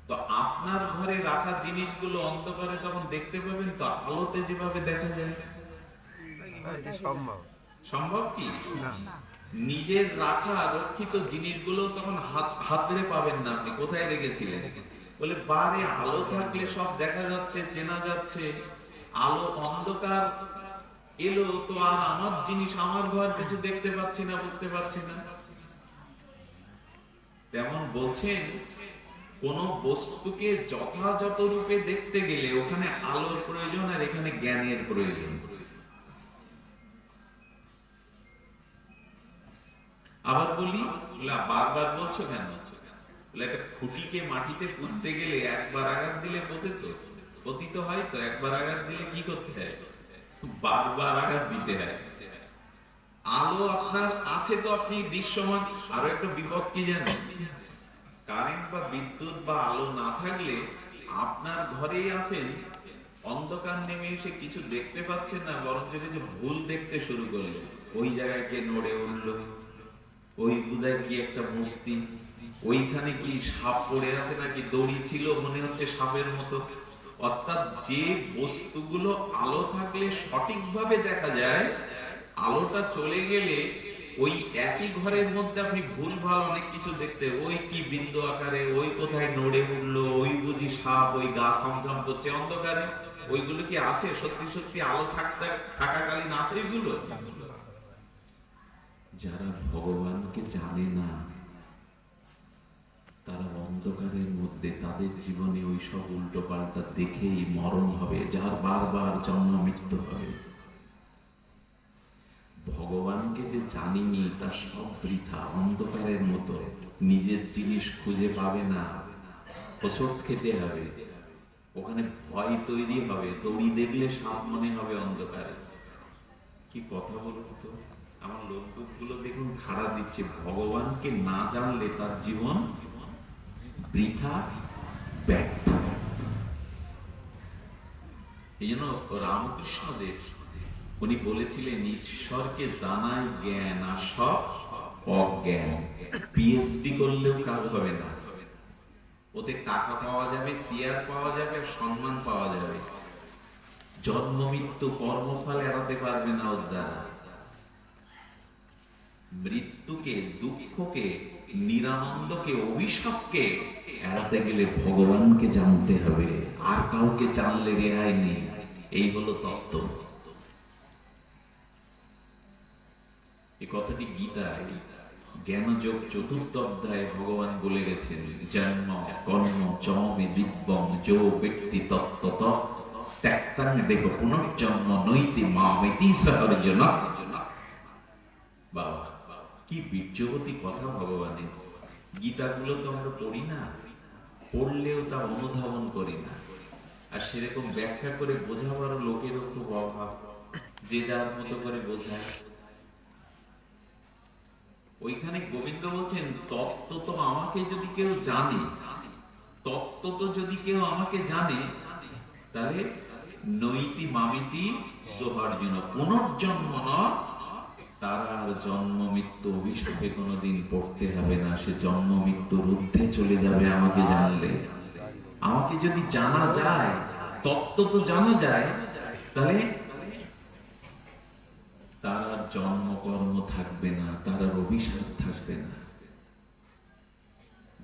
তো আপনার ঘরে রাখা জিনিসগুলো অন্ধকারে তখন দেখতে পাবেন তো? আলোতে যেভাবে দেখা যায়, সম্ভব কি? নিজের রাখা রক্ষিত জিনিসগুলো তখন হাতড়ে পাবেন না আপনি, কোথায় রেখেছিলেন? বলে বারে আলো থাকলে সব দেখা যাচ্ছে, চেনা যাচ্ছে। আলো অন্ধকার এলো তো আর আমার জিনিস, আমার ঘর কিছু দেখতে পাচ্ছি না, বুঝতে পারছি না। তেমন বলছেন, কোন বস্তুকে যথাযথ রূপে দেখতে গেলে ওখানে আলোর প্রয়োজন, আর এখানে জ্ঞানের প্রয়োজন। আবার বলি, বারবার বলছো কেন? একটা খুঁটিকে মাটিতে পুঁততে গেলে একবার আঘাত দিলে পতিত হয় তো? একবার আঘাত দিলে কি করতে হয়? বারবার আঘাত দিতে হয়। আলো আপনার আছে তো আপনি দৃশ্যমান। আরো একটা বিপদ কি জানেন? কারেন্ট বা বিদ্যুৎ বা আলো না থাকলে আপনার ঘরেই আছেন, অন্ধকার নেমে এসে কিছু দেখতে পাচ্ছেন না, বরং কিছু ভুল দেখতে শুরু করলেন। ওই জায়গায় কে নড়ে উঠলো, ওই বুধায় কি একটা মূর্তি, ওইখানে কি সাপ পড়ে আছে নাকি দড়ি ছিল মনে হচ্ছে সাপের মতো। অর্থাৎ যে বস্তুগুলো আলো থাকলে সঠিকভাবে দেখা যায়, আলোটা চলে গেলে ওই একই ঘরের মধ্যে আপনি ভুলভাল অনেক কিছু দেখতে, ওই কি বিন্দু আকারে, ওই কোথায় নড়ে উঠলো, ওই বুঝি সাপ, ওই গা ছমছম করছে অন্ধকারে, ওইগুলো কি আছে সত্যি সত্যি আলো থাকাকালীন আছে এগুলো? যারা ভগবানকে জানে না তারা অন্ধকারের মধ্যে তাদের জীবনে ওই সব উল্টো পাল্টা দেখেই মরণ হবে, যার বারবার জন্ম মৃত্যু হবে। ভগবানকে যে জানিনি তার সব বৃথা, অন্ধকারের মতো নিজের জিনিস খুঁজে পাবে না, ওষুধ খেতে হবে, ওখানে ভয় তৈরি হবে, দড়ি দেখলে সাপ মনে হবে অন্ধকারে। কি কথা বলবো তো, আমার লোকবুক গুলো দেখুন খাড়া দিচ্ছে। ভগবানকে না জানলে তার জীবন বৃথা, ব্যর্থ। এই জন্য রামকৃষ্ণ দেব উনি বলেছিলেন, ঈশ্বরকে জানাই জ্ঞান আর সব অজ্ঞান। পিএইচডি করলেও কাজ হবে না, ওতে টাকা পাওয়া যাবে, শেয়ার পাওয়া যাবে, সম্মান পাওয়া যাবে, জন্ম মৃত্যু কর্মফল এড়াতে পারবে না ওর দ্বারা। মৃত্যুকে, দুঃখকে, নিরানন্দকে, অভিশাপকে এড়াতে গেলে ভগবানকে জানতে হবে, আর কাউকে জানলে রেহাই নেই। এই হলো তত্ত্ব। এই কথাটি গীতায় জ্ঞানযোগ ৪র্থ অধ্যায়ে ভগবান বলে গেছেন, জন্ম কর্ম চমে দিব্যং যো ব্যক্তি তত্ত্বত ত্যক্তাং দেহ পুনর্জন্ম নৈতি মামেতি সহ অর্জুন। বাবা, কি বীর্যবতী কথা ভগবানের। গীতাগুলো তো আমরা পড়ি না, পড়লেও তা অনুধাবন করি না, আর সেরকম ব্যাখ্যা করে বোঝাবার লোকেরও খুব অভাব, যে যার মতো করে বোঝায়। ওইখানে গোবিন্দ বলছেন, তত্ত্ব তো আমাকে যদি কেউ জানে, তত্ত্ব তো যদি কেউ আমাকে জানে, তাহলে নৈতি মামিতি সোহার্জুন, পুনর্জন্ম না, তার আর জন্ম মৃত্যু অভিশাপে কোনোদিন পড়তে হবে না। সে জন্ম মৃত্যুর ঊর্ধ্বে চলে যাবে আমাকে জানলে। আমাকে যদি জানা যায়, তত্ত্ব তো জানা যায়, তাহলে তার আর জন্মকর্ম থাকবে না, তার আর অভিশাপ থাকবে না।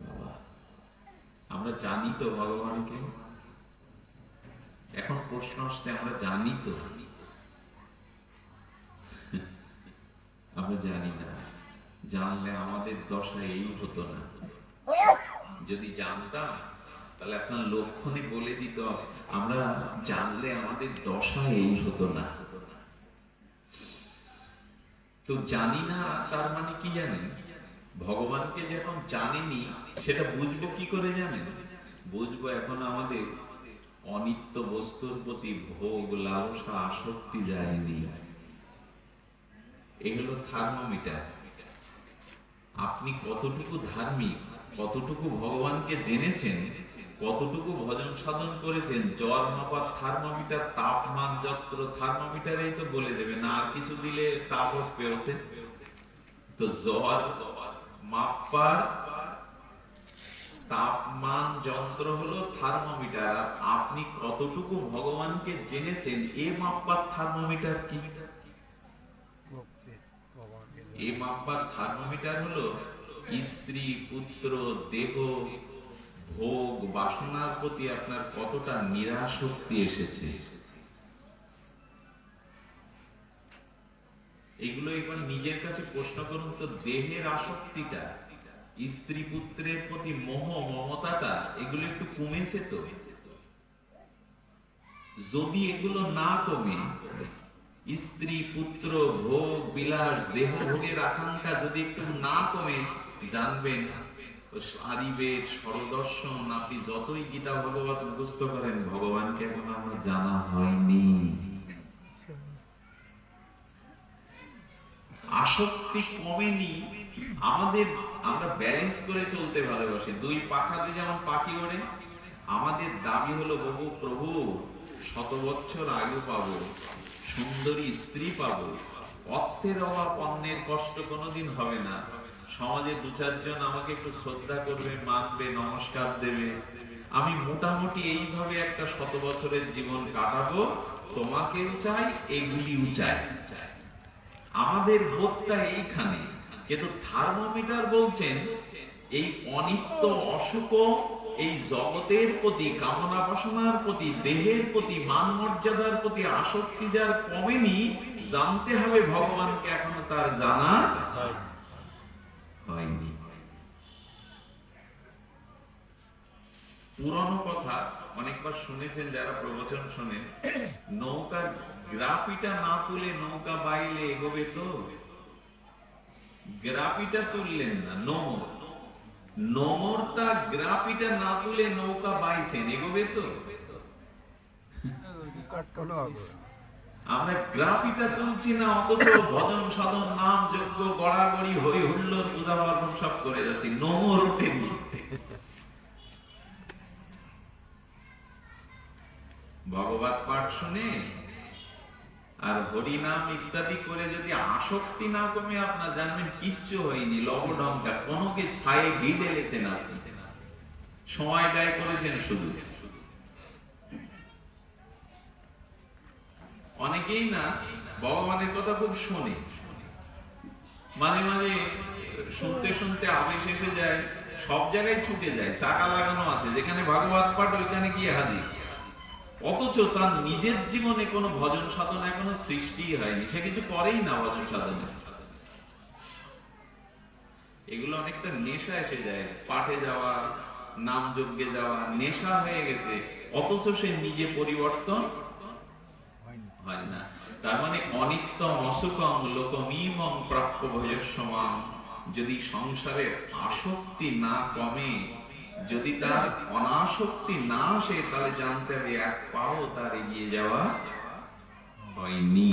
বাবা, আমরা জানি তো ভগবানকে? এখন প্রশ্ন আসছে, আমরা জানি তো? আমরা জানি না। জানলে আমাদের দশা এই হতো না। যদি জানতাম তাহলে আপনার লক্ষণে বলে দিত, আমরা জানলে আমাদের দশা এই হতো না। তো জানি না তার মানে কি জানেন? ভগবানকে যখন জানিনি, সেটা বুঝবো কি করে জানেন? বুঝবো এখন আমাদের অনিত্য বস্তুর প্রতি ভোগ, লালসা, আসক্তি যায়নি। এগুলো থার্মোমিটার। আপনি কতটুকু ধার্মিক, কতটুকু ভগবানকে জেনেছেন, কতটুকু ভজন সাধন করেছেন, জ্বর মাপার থার্মোমিটার, তাপমান যন্ত্র থার্মোমিটারেই তো বলে দেবে না, আর কিছু দিলে তাপ উঠবে ওতে। তো জ্বর মাপার তাপমান যন্ত্র হলো থার্মোমিটার, আর আপনি কতটুকু ভগবানকে জেনেছেন এ মাপার থার্মোমিটার কি? এই মাপবার থার্মোমিটার হলো স্ত্রী, পুত্র, দেহ, ভোগ, বাসনার প্রতি আপনার কতটা নিরাসক্তি এসেছে। এগুলো একবার নিজের কাছে প্রশ্ন করুন তো, দেহের আসক্তিটা, স্ত্রী পুত্রের প্রতি মোহ, মমতাটা, এগুলো একটু কমেছে তো? যদি এগুলো না কমে, স্ত্রী, পুত্র, ভোগ, বিলাস, দেহ ভোগের আকাঙ্ক্ষা যদি একটু না কমে, জানবেন সারিবেদ, সরদর্শন, আপনি যতই গীতা ভগবত মুখস্থ করেন, ভগবানকে এখন আমরা জানা হয়নি। আসক্তি কমেনি আমাদের। আমরা ব্যালেন্স করে চলতে ভালোবাসি, দুই পাখাতে যেমন পাখি ওড়ে। আমাদের দাবি হলো, বহু প্রভু, 100 বছর আয়ু পাবো, সুন্দরী স্ত্রী পাবো, অর্থের অভাব, অন্যের কষ্ট কোনোদিন হবে না, সমাজে দু চারজন আমাকে একটু শ্রদ্ধা করবে, মানবে, নমস্কার দেবে, আমি মোটামুটি এইভাবে একটা 100 বছরের জীবন কাটাবো, তোমাকেও চাই, এগুলিও চাই। আমাদের বোধটা এইখানে। কিন্তু থার্মোমিটার বলছেন এই অনিত্য, অসুখ, এই জগতের প্রতি, কামনা বাসনার প্রতি, দেহের প্রতি, মান মর্যাদার প্রতি আসক্তি যার কমেনি, জানতে হবে ভগবানকে এখনো তার জানা হয়নি। পুরনো কথা অনেকবার শুনেছেন যারা প্রবচন শোনেন, নৌকার গ্রাফিটা না তুলে নৌকা বাইলে এগোবে তো? গ্রাফিটা তুললেন না, নোমরটা গ্রাফিটা না তুলে নৌকা বাইছেন, এগোবে তো? আমরা গ্রাফিটা তুলছি না, অথচ ভজন সাধন নাম যজ্ঞ গড়াগড়ি হই হুল্লোড় পূজা পার্বণ সব করে যাচ্ছি, নোমর ওঠেনি। ভগবত পাঠ শুনে আর হরিনাম ইত্যাদি করে যদি আসক্তি না কমে, আপনার জানবেন কিচ্ছু হয়নি। লবডঙ্কা কোনো কি ছায়ে ঘি ঢেলেছেন আপনি, সময় ব্যয় করেছেন শুধু। অনেকেই না ভগবানের কথা খুব শোনে, মাঝে মাঝে শুনতে শুনতে আবেশ এসে যায়, সব জায়গায় ছুটে যায়, চাকা লাগানো আছে, যেখানে ভাগবত পাঠ ওইখানে গিয়ে হাজির। অথচ তার নিজের জীবনে কোনো ভজন সাধনা এখনো সৃষ্টি হয়নি, সে কিছু করেই না ভজন সাধনা। এগুলো অনেকটা নেশা এসে যায়, পাঠে যাওয়া, নাম যজ্ঞে যাওয়া, নেশা হয়ে গেছে, অথচ সে নিজে পরিবর্তন হয় না। তার মানে অনিত্যম অসুখম লোকমিমং প্রাপ্য ভজস্যমাম। যদি সংসারের আসক্তি না কমে, যদি তার অনাসক্তি না আসে, তাহলে জানতে হবে এক পাও তার এগিয়ে যাওয়া হয়নি।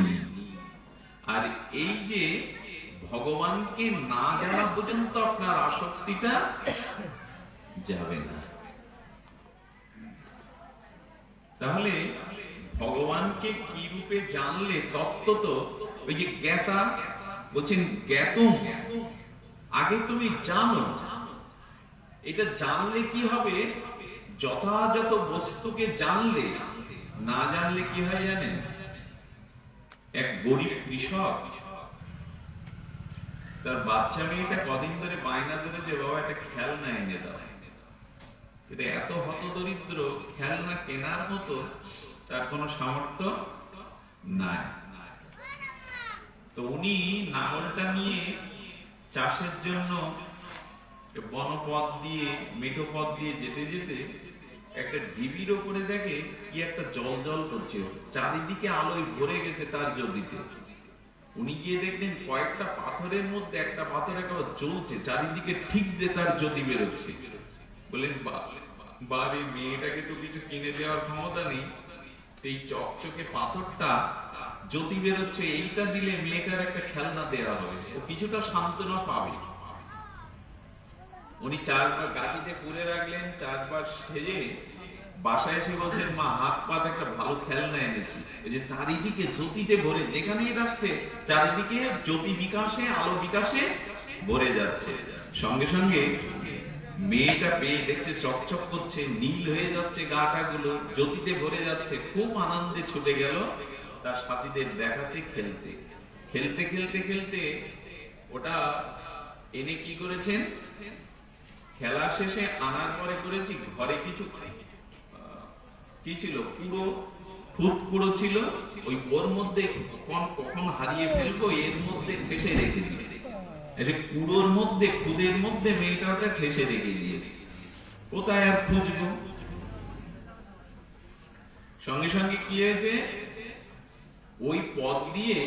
আর এই যে ভগবানকে না জানা পর্যন্ত আপনার আসক্তিটা যাবে না। তাহলে ভগবানকে কি রূপে জানলে তত্ত্ব? তো ওই যে জ্ঞাতা বলছেন, জ্ঞাতম, আগে তুমি জানো। এটা জানলে কি হবে? যথাযথ বস্তুকে জানলে, না জানলে কি হয় জানেন? এক গরিব কৃষক তার বাচ্চা মেয়েটা কদিন ধরে বায়না ধরে যে বাবা একটা খেলনা এনে দাও। এটা এত হতদরিদ্র, খেলনা কেনার মতো তার কোনো সামর্থ্য নাই। তো উনি নাঙলটা নিয়ে চাষের জন্য বনপথ দিয়ে, মেঠো পথ দিয়ে যেতে যেতে একটা ঢিবির ওপরে দেখে কি একটা জল জল করছে, চারিদিকে আলোয় ভরে গেছে তার জ্যোতিতে। উনি গিয়ে দেখলেন কয়েকটা পাথরের মধ্যে একটা পাথর একেবারে জ্বলছে, চারিদিকে ঠিক দিয়ে তার জ্যোতি বেরোচ্ছে। বললেন বাড়ির মেয়েটাকে তো কিছু কিনে দেওয়ার ক্ষমতা নেই, এই চকচকে পাথরটা জ্যোতি বেরোচ্ছে, এইটা দিলে মেয়েটার একটা খেলনা দেওয়া হবে, ও কিছুটা সান্ত্বনা পাবে। উনি 4 বার গাড়িতে পুরে রাখলেন, 4 বার সেজে বাসায় এসে বলছেন, মা হাত পাত একটা ভালো খেলনা এনেছি। এই যে চারিদিকে জ্যোতিতে ভরে, যেখানেই রাখছে চারিদিকে জ্যোতি বিকাশে, আলো বিকাশে ভরে যাচ্ছে। সঙ্গে সঙ্গে মেয়েটা পেয়ে দেখছে চকচক করছে, নীল হয়ে যাচ্ছে, গাটা গুলো জ্যোতিতে ভরে যাচ্ছে, খুব আনন্দে ছুটে গেল তার সাথীদের দেখাতে, খেলতে খেলতে খেলতে খেলতে ওটা এনে কি করেছেন, খেলা শেষে আনার পরে করেছি ঘরে কিছু কি ছিল, পুরো ফুটকুড়ো ছিল, ওই ওর মধ্যে কখন হারিয়ে ফেলবো, এর মধ্যে ঠেসে রেখে দিয়েছে। কুড়োর মধ্যে, খুদের মধ্যে মেয়েটা ওটা ঠেসে রেখে দিয়েছে, কোথায় আর খুঁজবো। সঙ্গে সঙ্গে কি হয়েছে, ওই পথ দিয়ে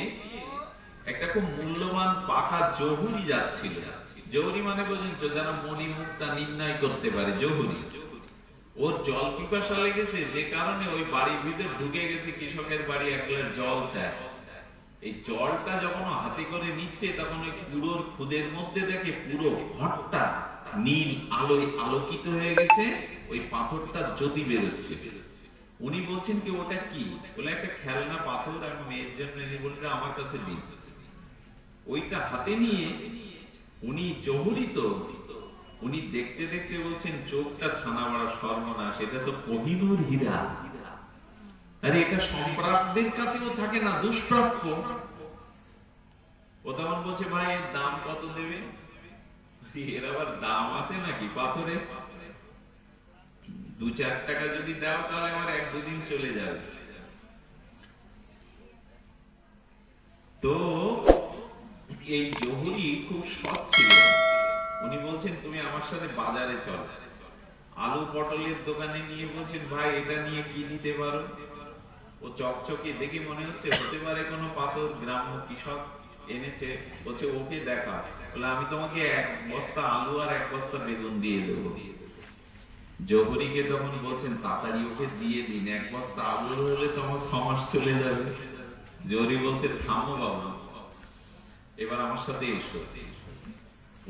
একটা খুব মূল্যবান পাকা জহুরি যাচ্ছিল। জহুরি মানে পর্যন্ত যারা মণি মুক্তা নির্ণয় করতে পারে, জহুরি। ওর জল পিপাসা লেগেছে, যে কারণে ওই বাড়ির ভিতরে ঢুকে গেছে, কৃষকের বাড়ি, এক গ্লাস জল চায়। এই জলটা যখন হাতে করে নিচ্ছে, তখন ওই কুড়োর খুদের মধ্যে দেখে পুরো ঘরটা নীল আলোয় আলোকিত হয়ে গেছে, ওই পাথরটা জ্যোতি বেরোচ্ছে। উনি বলছেন কি ওটা কি? বলে একটা খেলনা পাথর, আমি মেয়ের জন্য এনে বলতে আমার কাছে দিন। ওইটা হাতে নিয়ে উনি জহুরি তো, উনি দেখতে দেখতে বলছেন চোখটা ছানা বড়া সর্বনাশ, এটা তো কোহিনূর হীরা। আরে এটা সম্প্রাপ্তদের কাছেও থাকে না, দুষ্প্রাপ্য। ও তখন বলছে ভাই এর দাম কত দেবে? এর আবার দাম আছে নাকি পাথরে? 2-4 টাকা যদি দাও তাহলে আমার 1-2 দিন চলে যাবে। তো এই জহুরি খুব সৎ ছিল। উনি বলছেন তুমি আমার সাথে বাজারে চল। আলু পটলের দোকানে নিয়ে বলছেন ভাই এটা নিয়ে কি দিতে পারো? ও চকচকে দেখে মনে হচ্ছে হতে পারে কোনো পাথর, গ্রাম্য কৃষক এনেছে। বলছে ওকে দেখা, বলে আমি তোমাকে 1 বস্তা আলু আর 1 বস্তা বেগুন দিয়ে দেবো। জহুরিকে তখন বলছেন তাড়াতাড়ি ওকে দিয়ে দিন, 1 বস্তা আলু হলে তো আমার 6 মাস চলে যাবে। জহুরি বলতে থামো বাবু, এবার আমার সাথে এসো।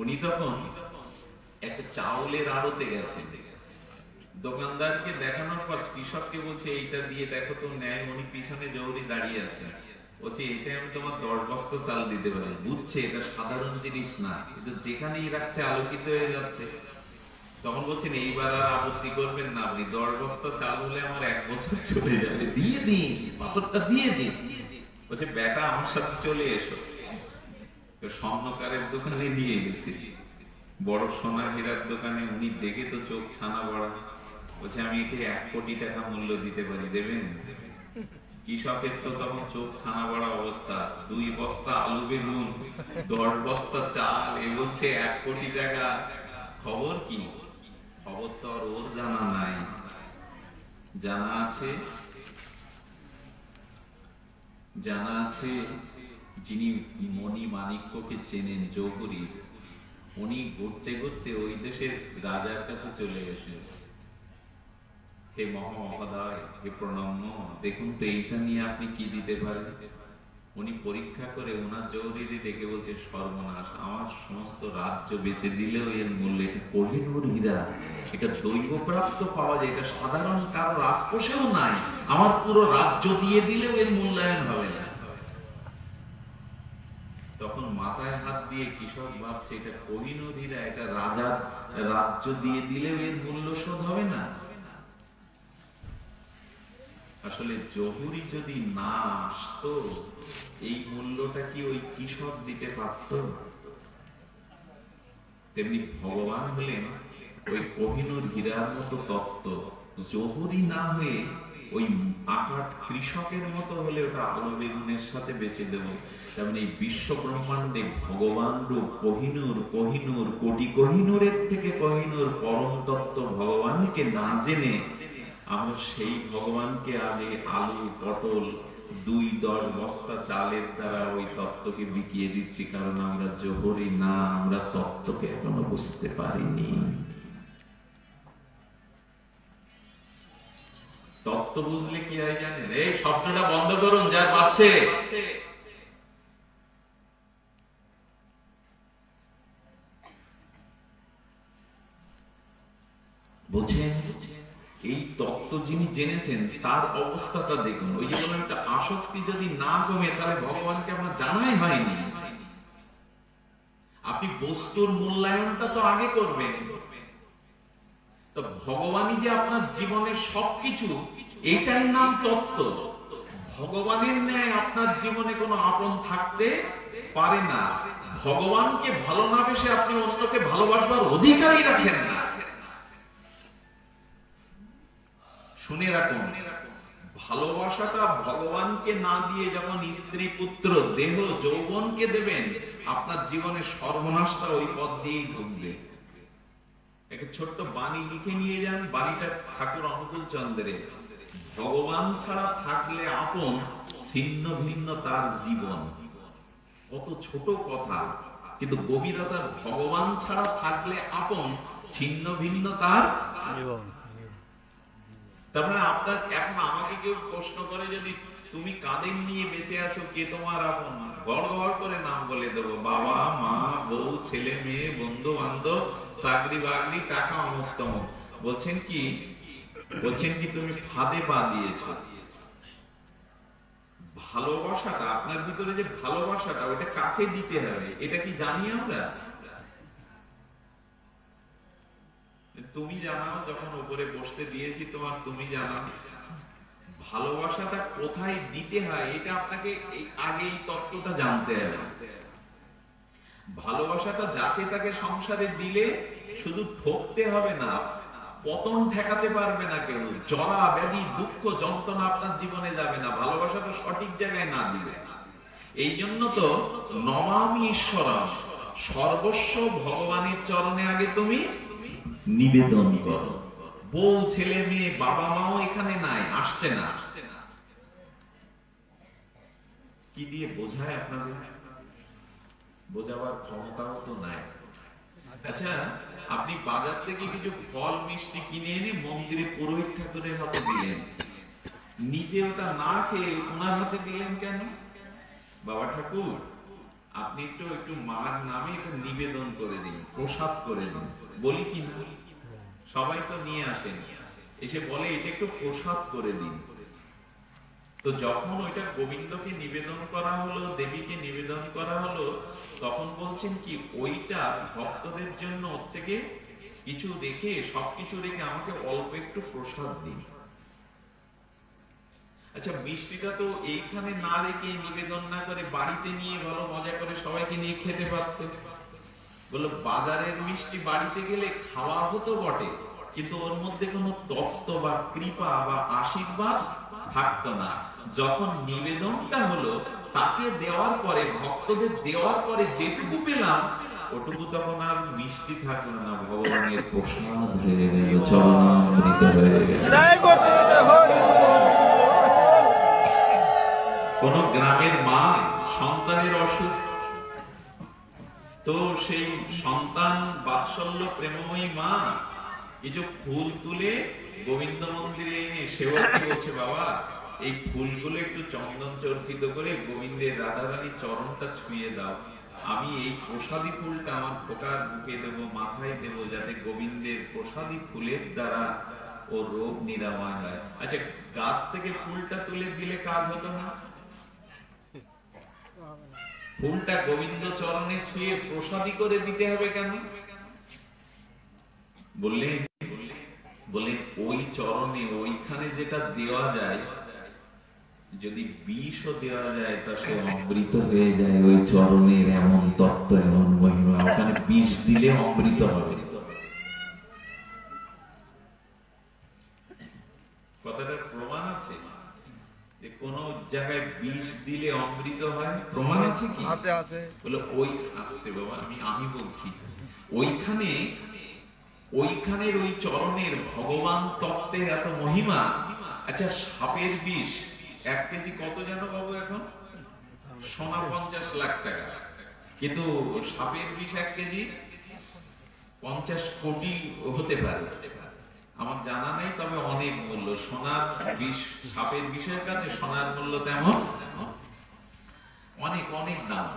উনি তখন একটা চাউলের আড়তে গেছেন। দোকানদারকে দেখানোর পর কৃষককে বলছে এইটা দিয়ে দেখো তো ন্যায়। উনি পিছনে জহুরি দাঁড়িয়ে আছে, বলছে এতে আমি তোমার 10 বস্তা চাল দিতে পারি। বুঝছে এটা সাধারণ জিনিস না, কিন্তু যেখানেই রাখছে আলোকিত হয়ে যাচ্ছে। তখন বলছেন এইবার আর আপত্তি করবেন না আপনি, 10 বস্তা চাল হলে আমার 1 বছর চলে যাবে, দিয়ে দিন, পাথরটা দিয়ে দিন। বলছে বেটা আমার সাথে চলে এসো। স্বর্ণকারের দোকানে নিয়ে গেছে, বড় সোনা হীরার দোকানে। উনি দেখে তো চোখ ছানা বড়া, বলছে আমি একে 1 কোটি টাকা মূল্য দিতে পারি, দেবেন? কৃষকের তো তখন চোখ ছানা বড়া অবস্থা। 2 বস্তা আলু বেগুন, 10 বস্তা চাল, এ বলছে 1 কোটি টাকা। খবর কি? খবর তো আর ওর জানা নাই, জানা আছে যিনি মণি মাণিক্যকে চেনেন, জহুরি। উনি ঘুরতে ঘুরতে ওই দেশের রাজার কাছে চলে গেছেন। হে মহোদয়, হে প্রণম্য, দেখুন তো এইটা নিয়ে আপনি কি দিতে পারেন? উনি পরীক্ষা করে ওনার জহুরিকে ডেকে বলছে সর্বনাশ, আমার সমস্ত রাজ্য বেচে দিলেও এর মূল্য, এটা কোহিনূর হীরা, এটা দৈবপ্রাপ্ত পাওয়া যায়, এটা সাধারণ কারো রাজকোষেও নাই। আমার পুরো রাজ্য দিয়ে দিলেও এর মূল্যায়ন হবে না। তখন মাথায় হাত দিয়ে কৃষক ভাবছে এটা কোহিনূর হীরা, এটা রাজার রাজ্য দিয়ে দিলেও এর মূল্য শোধ হবে না। আসলে জহুরি যদি না আসতো, এই মূল্যটা কি ওই কৃষক দিতে পারত? তেমনি ভগবান হলেন ওই কোহিনূর হীরার মতো তত্ত্ব। জহুরি না হয়ে ওই আকাট কৃষকের মতো হলে ওটা আলু বেগুনের সাথে বেচে দেব। তেমন এই বিশ্ব ব্রহ্মাণ্ডে ভগবান রূপ কোহিনূর, কোহিনূর কোটি কোহিনূরের থেকে কোহিনূর পরম তত্ত্ব ভগবানকে না জেনে আমরা সেই ভগবানকে আগে আলু পটল 2-10 বস্তা চালের দ্বারা ওই তত্ত্বকে বিকিয়ে দিচ্ছি। কারণ আমরা জহুরি না, আমরা তত্ত্বকে এখনো বুঝতে পারিনি। তত্ত্ব বুঝলে কি হয় জানেন? এই শব্দটা বন্ধ করুন, যা পাচ্ছে। বুঝছেন? এই তত্ত্ব যিনি জেনেছেন তার অবস্থাটা দেখুন। ওই যে বললাম, একটা আসক্তি যদি না কমে তাহলে ভগবানকে আমার জানাই হয়নি। আপনি বস্তুর মূল্যায়নটা তো আগে করবেন। তো ভগবানই যে আপনার জীবনের সবকিছু, এইটাই নাম তত্ত্ব। ভগবানের ন্যায় আপনার জীবনে কোনো আপন থাকতে পারে না। ভগবানকে ভালো না বেশে আপনি অন্যকে ভালোবাসবার অধিকারই রাখেন না। শুনে রাখুন, ভালোবাসাটা ভগবানকে না দিয়ে যখন স্ত্রী পুত্র দেহ যৌবনকে দেবেন, আপনার জীবনে সর্বনাশটা ওই পথ দিয়েই ঘটবে। একটা ছোট্ট বাণী লিখে নিয়ে যান, বাণীটা ঠাকুর অনুকূল চন্দ্রের। ভগবান ছাড়া থাকলে আপন, ছিন্ন ভিন্ন তার জীবন। কত ছোট কথা, কিন্তু গভীরতা। ভগবান ছাড়া থাকলে আপন, ছিন্ন ভিন্ন তার জীবন। তারপরে আপনার এখন আমাকে কেউ প্রশ্ন করে যদি তুমি কাদের নিয়ে বেঁচে আছো, কে তোমার আপন, গড় গড় করে নাম বলে দেবো। বাবা মা বউ ছেলে মেয়ে বন্ধু বান্ধব চাকরি বাকরি টাকা অমুক তমুক। বলছেন কি তুমি ফাঁদে পা দিয়েছ। ভালোবাসাটা আপনার ভিতরে যে ভালোবাসাটা, ওটা কাকে দিতে হবে এটা কি জানি আমরা? তুমি জানাও, যখন উপরে বসতে দিয়েছি তোমার, তুমি জানাও ভালোবাসাটা কোথায় দিতে হয়, এটা আপনাকে আগে এই তত্ত্বটা জানতে হবে। ভালোবাসাটা যাকে তাকে সংসারে দিলে শুধু ঠকতে হবে না, পতন ঠেকাতে পারবে না কেউ, জরা ব্যাধি দুঃখ যন্ত্রণা আপনার জীবনে যাবে না, ভালোবাসাটা সঠিক জায়গায় না দিলে। এই জন্য তো নমামি ঈশ্বরম, সর্বস্ব ভগবানের চরণে আগে তুমি নিবেদন করো। বউ ছেলে মেয়ে বাবা মাও এখানে নাই, আসছে না, কি দিয়ে বোঝায় আপনাদের? বোঝাবার ক্ষমতাও তো নাই। আচ্ছা, আপনি বাজার থেকে কিছু ফল মিষ্টি কিনে এনে মন্দিরে পুরোহিত ঠাকুরের হাতে দিলেন, নিজে ওটা না খেয়ে ওনার হাতে দিলেন কেন? বাবা ঠাকুর, আপনি একটু মার নামে একটু নিবেদন করে দিন, প্রসাদ করে দিন, বলি কি না? সবাই তো নিয়ে আসেন, এসে বলে এটা একটু প্রসাদ করে দিন। তো যখন ওইটা গোবিন্দকে নিবেদন করা হলো, দেবীকে নিবেদন করা হলো, তখন বলছেন কি ওইটা ভক্তদের জন্য ওর থেকে কিছু রেখে, সবকিছু রেখে আমাকে অল্প একটু প্রসাদ দিন। আচ্ছা, মিষ্টিটা তো এইখানে না রেখে, নিবেদন না করে বাড়িতে নিয়ে ভালো মজা করে সবাইকে নিয়ে খেতে পারত। বললো বাজারের মিষ্টি বাড়িতে গেলে খাওয়া হতো বটে, কিন্তু ওর মধ্যে কোনো তত্ত্ব বা কৃপা বা আশীর্বাদ থাকতো না। যখন নিবেদনটা হলো, তাকে দেওয়ার পরে, ভক্তদের দেওয়ার পরে যেটুকু পেলাম, ওটুকু তখন আর মিষ্টি থাকলো না, ভগবানের প্রসাদ হয়ে গেল, চরণামৃত হয়ে গেল। কোন গ্রামের মা সন্তানের অসুখ, তো সেই সন্তান বাৎসল্য প্রেমময়ী মা কিছু ফুল তুলে গোবিন্দ মন্দিরে এনে সেবককে বলছে, বাবা এই ফুলগুলো একটু চন্দন চর্চিত করে গোবিন্দের রাধারানীর চরণটা ছুঁয়ে দাও, আমি এই প্রসাদী ফুলটা আমার খোকার বুকে দেব, মাথায় দেব, যাতে গোবিন্দের প্রসাদী ফুলের দ্বারা ও রোগ নিরাময় হয়। আচ্ছা, গাছ থেকে ফুলটা তুলে দিলে কাজ হতো না? ফুলটা গোবিন্দ চরণে ছুঁয়ে প্রসাদী করে দিতে হবে কেন? বললেন ওই চরণে, ওইখানে যেটা দেওয়া যায়, যদি বিষও দেওয়া যায় তা সে অমৃত হয়ে যায়। ওই চরণের এমন তত্ত্ব, এমন মহিমা, ওখানে বিষ দিলে অমৃত হবে। কথাটার প্রমাণ আছে যে কোন জায়গায় বিষ দিলে অমৃত হয়? প্রমাণ আছে কি? আছে। বলে ওই আসতে বাবা, আমি বলছি, ওইখানের ওই চরণের ভগবান তত্ত্বের এত মহিমা। আচ্ছা, সাপের বিষ 1 কেজি কত জানো বাবু? এখন সোনা 50 লাখ টাকা, কিন্তু সাপের বিষ 1 কেজি 50 কোটি হতে পারে, আমার জানা নেই, তবে অনেক মূল্য। সোনার বিষ, সাপের বিষের কাছে সোনার মূল্য তেমন অনেক অনেক দাম।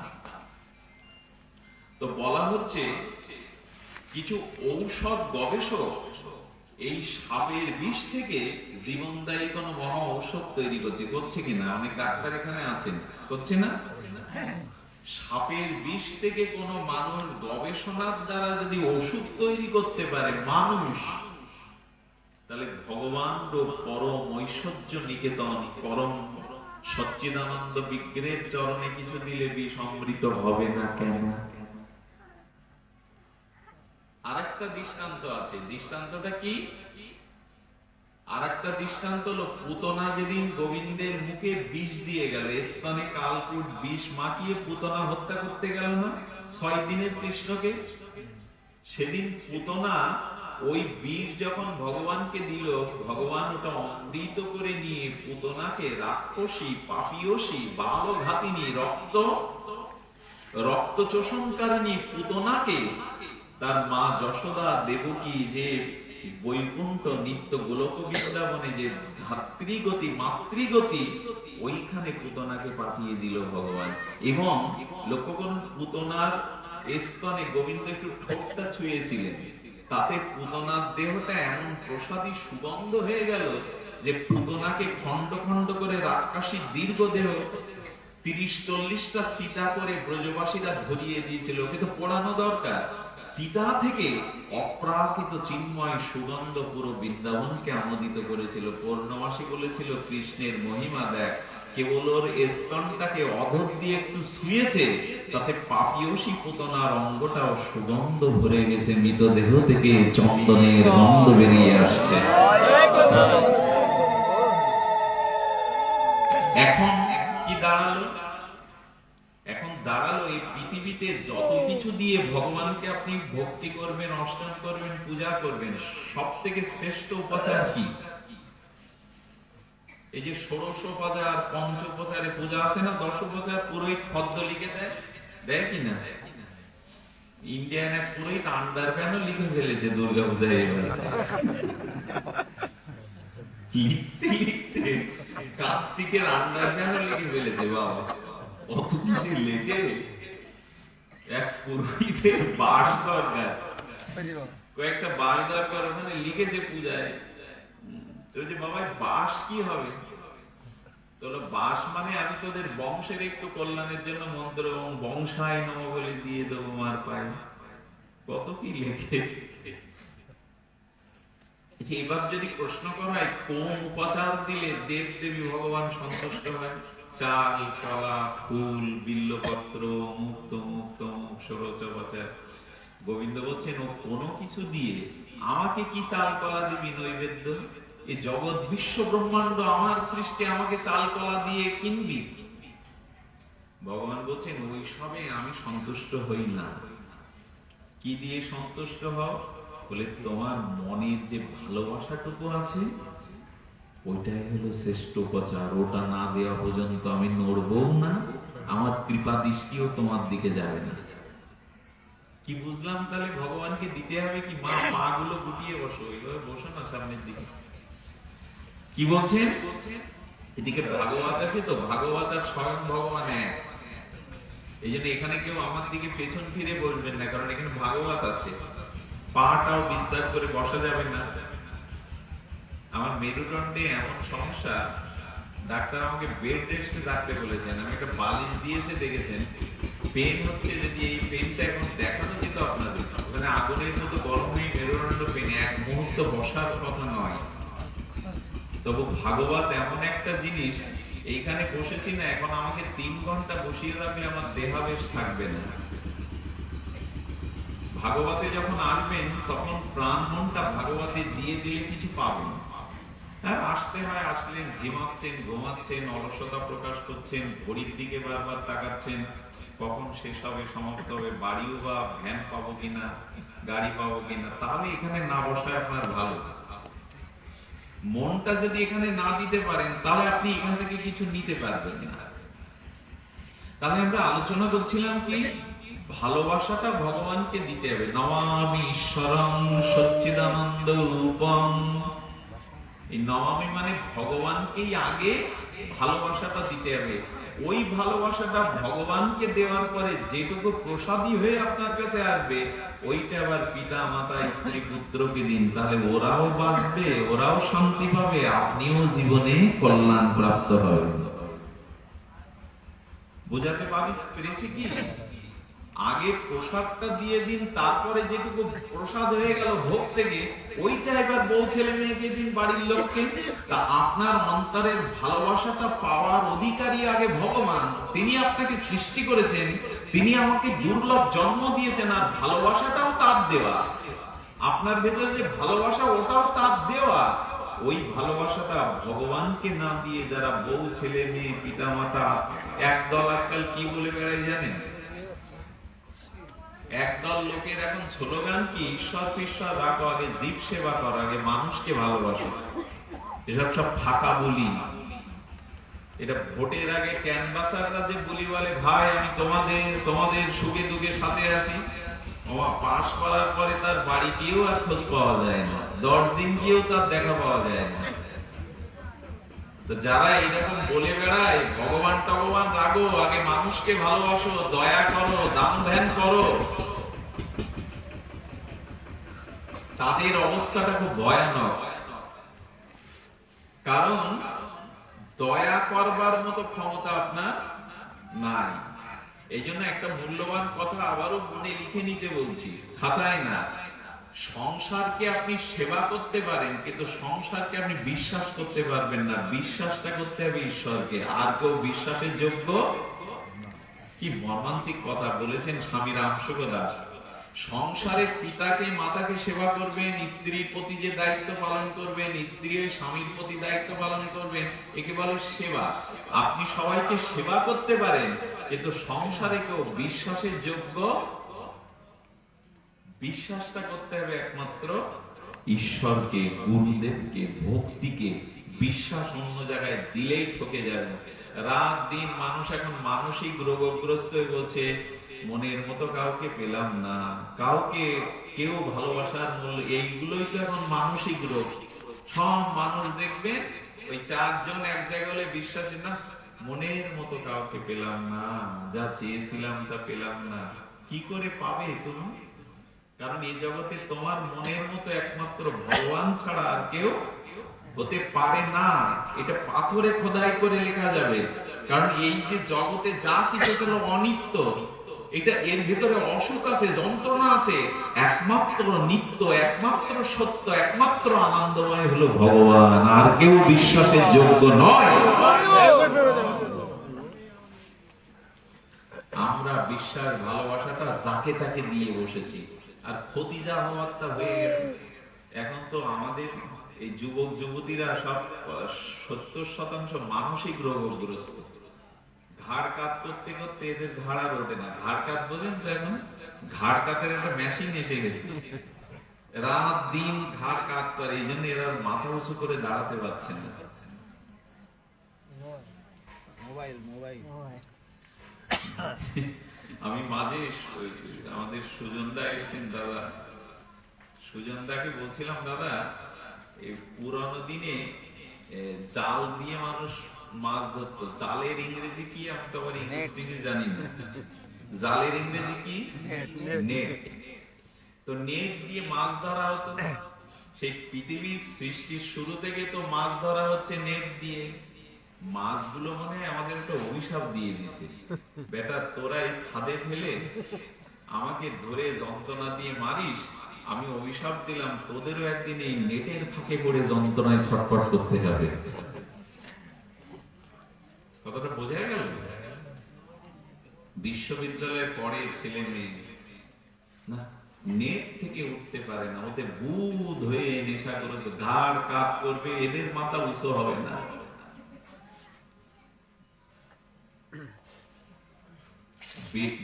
তো বলা হচ্ছে কিছু ঔষধ গবেষক এই সাপের বিষ থেকে জীবনদায়ী কোন মহা ঔষধ তৈরি করছে কিনা? অনেক ডাক্তার এখানে আছেন, করছে না? সাপের বিষ থেকে কোন মানুষ গবেষণার দ্বারা যদি ওষুধ তৈরি করতে পারে মানুষ, তাহলে ভগবান ও পরম ঐশ্বর্য নিকেতন, পরম সচ্চিদানন্দ বিগ্রহের চরণে কিছু দিলে বিষ অমৃত হবে না কেন? আরেকটা দৃষ্টান্ত আছে। দৃষ্টান্তটা কি? আরেকটা দৃষ্টান্ত হলো, পুতনা যেদিন গোবিন্দের মুখে বিষ দিয়ে গেল, স্তনে কালকুট বিষ মাখিয়ে পুতনা হত্যা করতে গেল না 6 দিনের কৃষ্ণকে, সেদিন পুতনা ওই বিষ যখন ভগবানকে দিল, ভগবান ওটা অমৃত করে নিয়ে পুতনাকে রাক্ষসী, পাপীয়সী, বালঘাতিনী, রক্ত চোষণকারিণী পুতনাকে তার মা যশোদা দেবকী যে বৈকুণ্ঠ নিত্য গোলক বৃন্দাবনে যে ধাত্রীগতি, মাতৃগতি, ওইখানে পুতনাকে পাঠিয়ে দিল ভগবান। এবং লক্ষ্য করুন, পুতনার স্তনে গোবিন্দ একটু ঠোঁটটা ছুঁয়েছিলেন, তাতে পুতনার দেহটা এমন প্রসাদী সুগন্ধ হয়ে গেল যে পুতনাকে খন্ড খন্ড করে রাক্ষসী দীর্ঘ দেহ 30-40টা সীতা করে ব্রজবাসীরা ধরিয়ে দিয়েছিল। ওকে তো পোড়ানো দরকার, সীতা থেকে অপ্রাকৃত চিন্ময় সুগন্ধ পুরো বৃন্দাবনকে আমোদিত করেছিল। পূর্ণমাসী বলেছিল কৃষ্ণের মহিমা দেখ, কেবল ওর স্তনটাকে অধর দিয়ে একটু শুয়েছে, তাতে পাপিয়সী পুতনার অঙ্গটাও সুগন্ধ ভরে গেছে, মৃতদেহ থেকে চন্দনের গন্ধ বেরিয়ে আসছে। এখন কি দাঁড়ালো? এখন দাঁড়ালো এই পৃথিবীতে যত কিছু দিয়ে ভগবানকে আপনি ভক্তি করবেন, অর্চন করবেন, পূজা করবেন, সব থেকে শ্রেষ্ঠ উপাচার কি? এই যে ষোড়শোপচার, পঞ্চোপচারে পূজা আছে না, দশোপচার পুরোহিত ফদ্দ লিখে দেয়, দেয় কিনা? ইন্ডিয়ান এক পুরোহিত আন্ডারপ্যান্টও লিখে ফেলেছে দুর্গা পূজায়। এবার লিখতে লিখতে কার্তিকের আন্ডারপ্যান্টও লিখে ফেলেছে। বাবা, অত কিছু লেখে। এক পুরোহিতের বাস দরকার, কয়েকটা বাস দরকার, ওখানে লিখেছে পূজায়। বাবা বাস কি হবে? বাস মানে আমি তোদের বংশের একটু কল্যাণের জন্য মন্ত্র এবং বংশায় নম বলে দিয়ে দেবো মার পায়। কত কি লেখে। এবার যদি প্রশ্ন করা হয় কোন উপাচার দিলে দেব দেবী ভগবান সন্তুষ্ট হয়? চাল, কলা, ফুল, বিল্লপত্র, মুক্ত মুক্ত ষোড়শোপচার। গোবিন্দ বলছেন ও কোনো কিছু দিয়ে আমাকে কি চাল কলা দিবি নৈবেদ্য? এই জগৎ বিশ্ব ব্রহ্মাণ্ড আমার সৃষ্টি, আমাকে চাল কলা দিয়ে কিনবি? ভগবান বলছেন ওই সবে আমি সন্তুষ্ট হই না। কি দিয়ে সন্তুষ্ট হও? বলে তোমার মনের যে ভালোবাসাটুকু আছে ওইটাই হলো শ্রেষ্ঠ উপচার। ওটা না দেওয়া পর্যন্ত আমি নড়বো না, আমার কৃপা দৃষ্টিও তোমার দিকে যাবে না। কি বুঝলাম তাহলে? ভগবানকে দিতে হবে কি? মা পা গুলো গুটিয়ে বসো, এইভাবে বসো না সামনের দিকে। কি বলছেন? এদিকে ভাগবত আছে তো, ভাগবত আর স্বয়ং ভগবান এক। এই জন্য এখানে কেউ আমার দিকে পেছন ফিরে বসবেন না, কারণ এখানে ভাগবত আছে। পাটাও বিস্তার করে বসা যাবে না। আমার মেরুদণ্ডে এমন সমস্যা, ডাক্তার আমাকে বেড রেস্টে রাখতে বলেছেন। আমি একটা বালিশ দিয়েছে, দেখেছেন পেন হচ্ছে। যদি এই পেনটা এখন দেখানো যেত আপনাদের, মানে আগুনের মতো গরম হয়ে মেরুদণ্ড পেন, এক মুহূর্ত বসার কথা নয়। তবু ভাগবত এমন একটা জিনিস, এইখানে বসেছি না, এখন আমাকে 3 ঘন্টা বসিয়ে রাখলে আমার দেহাবেশ থাকবে না। ভাগবতে যখন আসবেন তখন প্রাণ মনটা ভাগবতে দিয়ে দিলে কিছু পাবেন। আর আসতে হয়, আসলেন, ঝিমাচ্ছেন, ঘুমাচ্ছেন, অলসতা প্রকাশ করছেন, ঘড়ির দিকে বারবার তাকাচ্ছেন, কখন শেষ হবে, সমাপ্ত হবে, বাড়িও বা ভ্যান পাবো কিনা, গাড়ি পাবো কিনা। তাহলে এখানে না বসায় আপনার ভালো। মনটা যদি এখানে না দিতে পারেন তাহলে আপনি এখান থেকে কিছু নিতে পারবেন না। তাহলে আমরা আলোচনা করছিলাম কি, ভালোবাসাটা ভগবানকে দিতে হবে। নমামি ঈশ্বরং সচ্চিদানন্দ রূপং। এই নমামি মানে ভগবানকেই আগে ভালোবাসাটা দিতে হবে। ওই ভালোবাসাটা ভগবানকে দেওয়ার পরে যেটুকু প্রসাদী হয়ে আপনার কাছে আসবে, ওইটা আবার পিতা মাতা স্ত্রী পুত্রকে দিন। তাহলে ওরাও বাঁচবে, ওরাও শান্তি পাবে, আপনিও জীবনে কল্যাণ প্রাপ্ত হবেন। বোঝাতে পেরেছি কি? আগে প্রসাদটা দিয়ে দিন, তারপরে যেটুকু প্রসাদ হয়ে গেল ভোগ থেকে, ওইটা এবার বউ ছেলে মেয়েকে দিন, বাড়ির লোককে। তা আপনার অন্তরের ভালোবাসাটা পাওয়ার অধিকারী আগে ভগবান। তিনি আপনাকে সৃষ্টি করেছেন, তিনি আমাকে দুর্লভ জন্ম দিয়েছেন, আর ভালোবাসাটাও তার দেওয়া। আপনার ভেতরে যে ভালোবাসা, ওটাও তার দেওয়া। ওই ভালোবাসাটা ভগবানকে না দিয়ে যারা বউ ছেলে মেয়ে পিতা মাতা, একদল আজকাল কি বলে বেড়াই জানেন? একদল লোকের এখন স্লোগান কি, ঈশ্বর ফিশ্বর রাখো, আগে জীব সেবা করো, আগে মানুষকে ভালোবাসো। এসব সব ফাঁকা বলি। এটা ভোটের আগে ক্যানভাসাররা যে বলি বলে, ভাই আমি তোমাদের সুখে দুঃখে সাথে আছি, পাশ করার পরে তার বাড়ি গিয়েও আর খোঁজ পাওয়া যায় না, 10 দিন গিয়েও তার দেখা পাওয়া যায় না। তো যারা এইরকম বলে বেড়ায় ভগবান টগবান রাখো, আগে মানুষকে ভালোবাসো, দয়া করো, দান ধ্যান করো, তাদের অবস্থাটা খুব ভয়ানক। কারণ দয়া করবার মতো ক্ষমতা আপনার নাই। এই জন্য একটা মূল্যবান কথা আবারও মনে লিখে নিতে বলছি, খাতায় না। সংসারকে আপনি সেবা করতে পারেন, কিন্তু সংসারকে আপনি বিশ্বাস করতে পারবেন না। বিশ্বাসটা করতে হবে ঈশ্বরকে। আর কেউ বিশ্বাসের যোগ্য। কি মর্মান্তিক কথা বলেছেন স্বামী রামসুখ দাস। সংসারের পিতাকে মাতাকে সেবা করবেন, স্ত্রীর প্রতি যে দায়িত্ব পালন করবেন, স্ত্রী স্বামীর প্রতি দায়িত্ব পালন করবেন, একে বলে সেবা। আপনি সবাইকে সেবা করতে পারেন, কিন্তু সংসারে কেউ বিশ্বাসের যোগ্য। বিশ্বাসটা করতে হবে একমাত্র ঈশ্বরকে, গুরুদেবকে, ভক্তিকে। বিশ্বাস অন্য জায়গায় দিলেই ঠকে যাবে। রাত দিন মানুষ এখন মানসিক রোগগ্রস্ত হয়ে বলছে, মনের মতো কাউকে পেলাম না, কাউকে কেউ ভালোবাসার মূল্য। এইগুলোই তো এখন মানসিক রোগ। সব মানুষ দেখবেন ওই চারজন এক জায়গায় হলে বিশ্বাসী না, মনের মতো কাউকে পেলাম না, যা চেয়েছিলাম তা পেলাম না। কি করে পাবে তুমি? কারণ এই জগতে তোমার মনের মতো একমাত্র ভগবান ছাড়া আর কেউ হতে পারে না। এটা পাথরে খোদাই করে লেখা যাবে। কারণ এই যে জগতে যা কিছু অনিত্য, এটা এর ভিতরে অসুখ আছে, যন্ত্রণা আছে। একমাত্র নিত্য, একমাত্র সত্য, একমাত্র আনন্দময় হলো ভগবান। আর কেউ বিশ্বাসের যোগ্য নয়। আমরা বিশ্বাস ভালোবাসাটা যাকে তাকে দিয়ে বসেছি, আর ক্ষতি যা হওয়ার তা হয়ে গেছে। এখন তো আমাদের এই যুবক যুবতীরা সব 70% মানসিক রোগগ্রস্ত। ঘাড় কাত করতে করতে এদের ঘাড় আর ওঠে না। ঘাড় কাত বোঝেন তো? এখন ঘাড় কাতের একটা মেশিন এসে গেছে, রাত দিন ঘাড় কাত করে। এই জন্য এরা মাথা উঁচু করে দাঁড়াতে পারছে না। আমি মাঝে আমাদের সুজনদা এসেছেন, দাদা সুজনদাকে বলছিলাম, দাদা এই পুরানো দিনে জাল দিয়ে মানুষ মাছ ধরতো। জালের ইংরেজি কি? আমি তো আবার ইংরেজি জানি না। জালের ইংরেজি কি? নেট। তো নেট দিয়ে মাছ ধরা হতো। সেই পৃথিবীর সৃষ্টির শুরু থেকে তো মাছ ধরা হচ্ছে নেট দিয়ে। মাছগুলো মানে আমাদের একটা অভিশাপ দিয়ে দিছে, বেটা তোরা এই ফাঁদে ফেলে আমাকে ধরে যন্ত্রণা দিয়ে মারিস, আমি অভিশাপ দিলাম তোদেরও একদিন এই নেটের ফাঁকে পড়ে যন্ত্রণায় ছটফট করতে হবে। কথাটা বোঝা গেল? বিশ্ববিদ্যালয়ে পড়ে ছেলে মেয়ে না, নেট থেকে উঠতে পারে না। ওদের বুধ হয়ে নেশা করে ঘাড় কাত করবে, এদের মাথা উঁচু হবে না।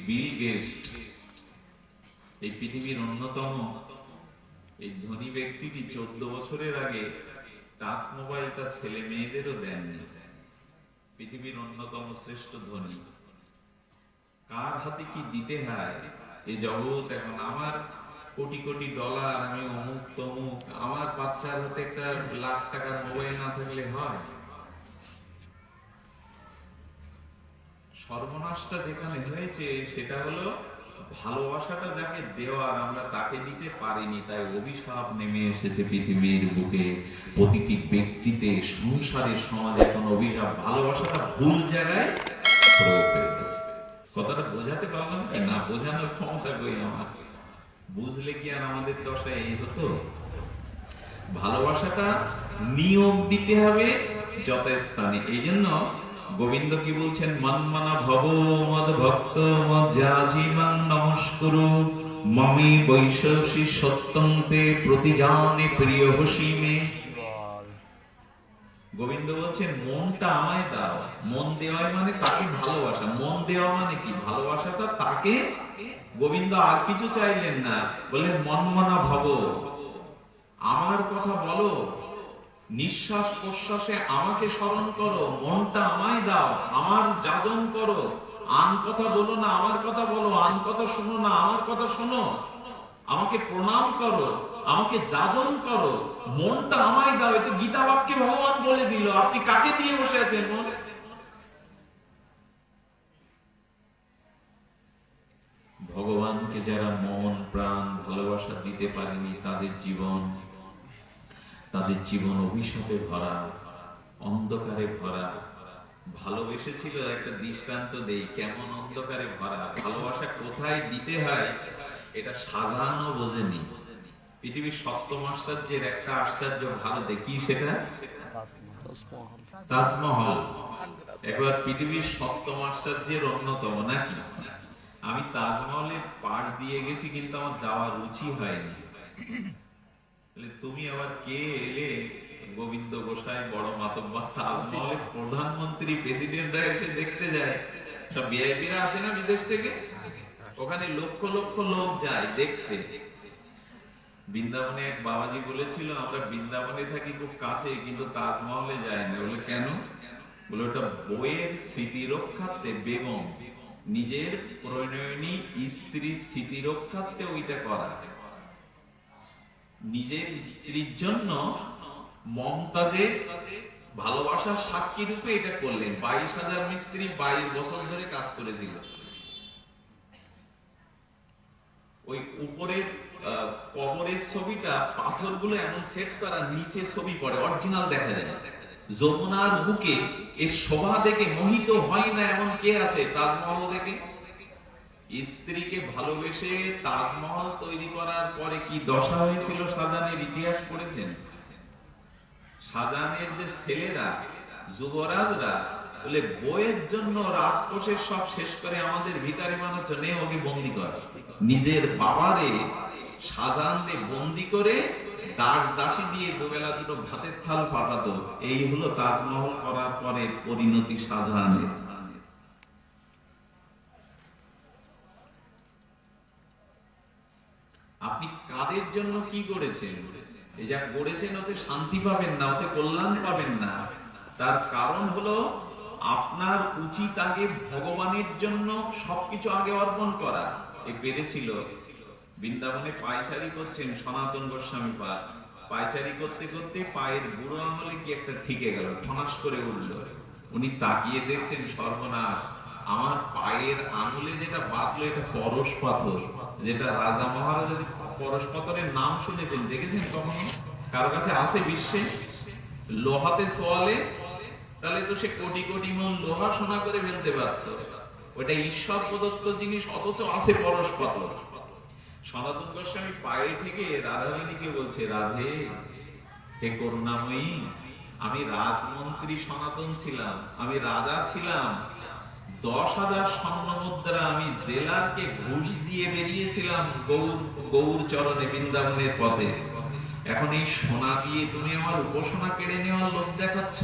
বিল গেটস এই পৃথিবীর অন্যতম এই ধনী ব্যক্তিটি 14 বছরের আগে টাচ মোবাইল তার ছেলে মেয়েদেরও দেননি। পৃথিবীর অন্যতম শ্রেষ্ঠ ধনী। কার হাতে কি দিতে হয় এই জগৎ এখন। আমার কোটি কোটি ডলার, আমি অমুক তমুক, আমার বাচ্চার হাতে একটা লাখ টাকার মোবাইল না থাকলে হয়? সর্বনাশটা যেখানে হয়েছে সেটা হলো ভালোবাসাটা যাকে দেওয়ার আমরা তাকে দিতে পারিনি, তাই অভিশাপ নেমে এসেছে পৃথিবীর বুকে। প্রতিটি ব্যক্তিতে, সংসারের সমাজে এখন অভিশাপ। ভালোবাসাটা ভুল জায়গায় প্রয়োগ হয়ে গেছে। কথাটা বোঝাতে পারলাম কি না? বোঝানোর ক্ষমতা কই আমার? বুঝলে কি আর আমাদের দশা এই হতো? ভালোবাসাটা নিয়োগ দিতে হবে যথাস্থানে। এই জন্য গোবিন্দ কি বলছেন? মন্মনা ভব মদ ভক্ত মজ্জাজিমাং নমস্কুরু মমি বৈশসি সত্যং তে প্রতিজানে প্রিয় হসিমে। গোবিন্দ বলছেন মনটা আমায় দাও। মন দেওয়া মানে তাকে ভালোবাসা। মন দেওয়া মানে কি? ভালোবাসাটা তাকে। গোবিন্দ আর কিছু চাইলেন না, বললেন মন্মনা ভব, আমার কথা বলো, নিঃশ্বাস প্রশ্বাসে আমাকে স্মরণ করো, মনটা আমায় দাও, আমার যাজন করো। আন কথা বলো না, আমার কথা বলো। আন কথা শোনো না, আমার কথা শোনো। আমাকে প্রণাম করো, আমাকে যাজন করো, মনটা আমায় দাও। এটা গীতা বাক্যে ভগবান বলে দিল। আপনি কাকে দিয়ে বসে আছেন? মন। ভগবানকে যারা মন প্রাণ ভালোবাসা দিতে পারেনি, তাদের জীবন অভিশাপে ভরা, অন্ধকারে ভরা। ভালোবেসেছিল, একটা দৃষ্টান্ত দেই, কেমন অন্ধকারে ভরা। ভালোবাসা কোথায় দিতে হয় এটা শাহজাহানও বোঝেনি। পৃথিবীর সপ্তম আশ্চর্যের একটা আশ্চর্য ভালো দেখি, সেটা তাজমহল। একবার পৃথিবীর সপ্তম আশ্চর্যের অন্যতম নাকি। আমি তাজমহলের পাশ দিয়ে গেছি, কিন্তু আমার যাওয়ার রুচি হয়নি। তুমি আবার কে এলে? গোবিন্দ গোসাই বড় মাতব্বর। তাজমহলের প্রধানমন্ত্রী প্রেসিডেন্টরা এসে দেখতে যায়, সব ভিআইপিরা আসে না বিদেশ থেকে, ওখানে লক্ষ লক্ষ লোক যায় দেখতে। বৃন্দাবনে এক বাবাজি বলেছিল, আমরা বৃন্দাবনে থাকি খুব কাছে, কিন্তু তাজমহলে যাই না। বলে কেন? বলে ওটা বইয়ের স্মৃতি রক্ষার্থে, বেগম নিজের প্রণয়নী স্ত্রীর স্মৃতি রক্ষার্থে ওইটা করা। নিজের স্ত্রীর জন্য মমতাজের ভালোবাসার সাক্ষী রূপে এটা করলেন। 22,000 মিস্ত্রি 22 বছর ধরে কাজ করেছিল। ওই উপরের কবরের ছবিটা, পাথরগুলো এমন সেট করা, নিচে ছবি পড়ে, অরিজিনাল দেখা যায়। যমুনার বুকে এর শোভা দেখে মোহিত হয় না এমন কে আছে? তাজমহল দেখে। স্ত্রীকে ভালোবেসে তাজমহল তৈরি করার পরে কি দশা হয়েছিল শাহজাহানের ইতিহাস পড়েছেন? শাহজাহানের যে ছেলেরা, যুবরাজরা বলে বইয়ের জন্য রাজকোষের সব শেষ করে আমাদের ভিখারি মানুষ নে ওকে বন্দি কর। নিজের বাবারে শাহজাহানকে বন্দি করে দাস দাসী দিয়ে দুবেলা দুটো ভাতের থাল পাঠাতো। এই হলো তাজমহল করার পরে পরিণতি শাহজাহানের। আপনি কাদের জন্য কি করেছেন? এই যা করেছেন ওতে শান্তি পাবেন না, ওতে কল্যাণ পাবেন না। তার কারণ হলো আপনার উচিত আগে ভগবানের জন্য সবকিছু আগে অর্পণ করা। এ পেরেছিল। বৃন্দাবনে পায়চারি করছেন সনাতন গোস্বামী পাদ। পায়চারি করতে করতে পায়ের বুড়ো আঙুলে কি একটা ঠিকে গেল, ঠনাস করে উঠল। উনি তাকিয়ে দেখছেন, সর্বনাশ, আমার পায়ের আঙুলে যেটা বাঁধলো এটা পরশ পাথর। যেটা রাজা মহারাজা পরশ পাথরের নাম শুনেছেন, দেখেছেন কখনো? কারো কাছে আছে বিশ্বে? লোহাতে সোয়ালে তাহলে তো সে কোটি কোটি মন লোহা সোনা করে ফেলতে পারত। ওটা ঈশ্বর প্রদত্ত জিনিস, অথচ আছে পরশ পাথর। সনাতন গোস্বামী পায়ে থেকে রাধারানীকে বলছে, রাধে, হে করুণাময়ী, আমি রাজমন্ত্রী সনাতন ছিলাম, আমি রাজা ছিলাম। 10,000 স্বর্ণ মুদ্রা আমি জেলারকে ঘুষ দিয়ে বেরিয়েছিলাম গৌর চরণে বৃন্দাবনের পথে। এখন এই সোনা দিয়ে তুমি আমার উপাসনা কেড়ে নেওয়ার লোক দেখাচ্ছ।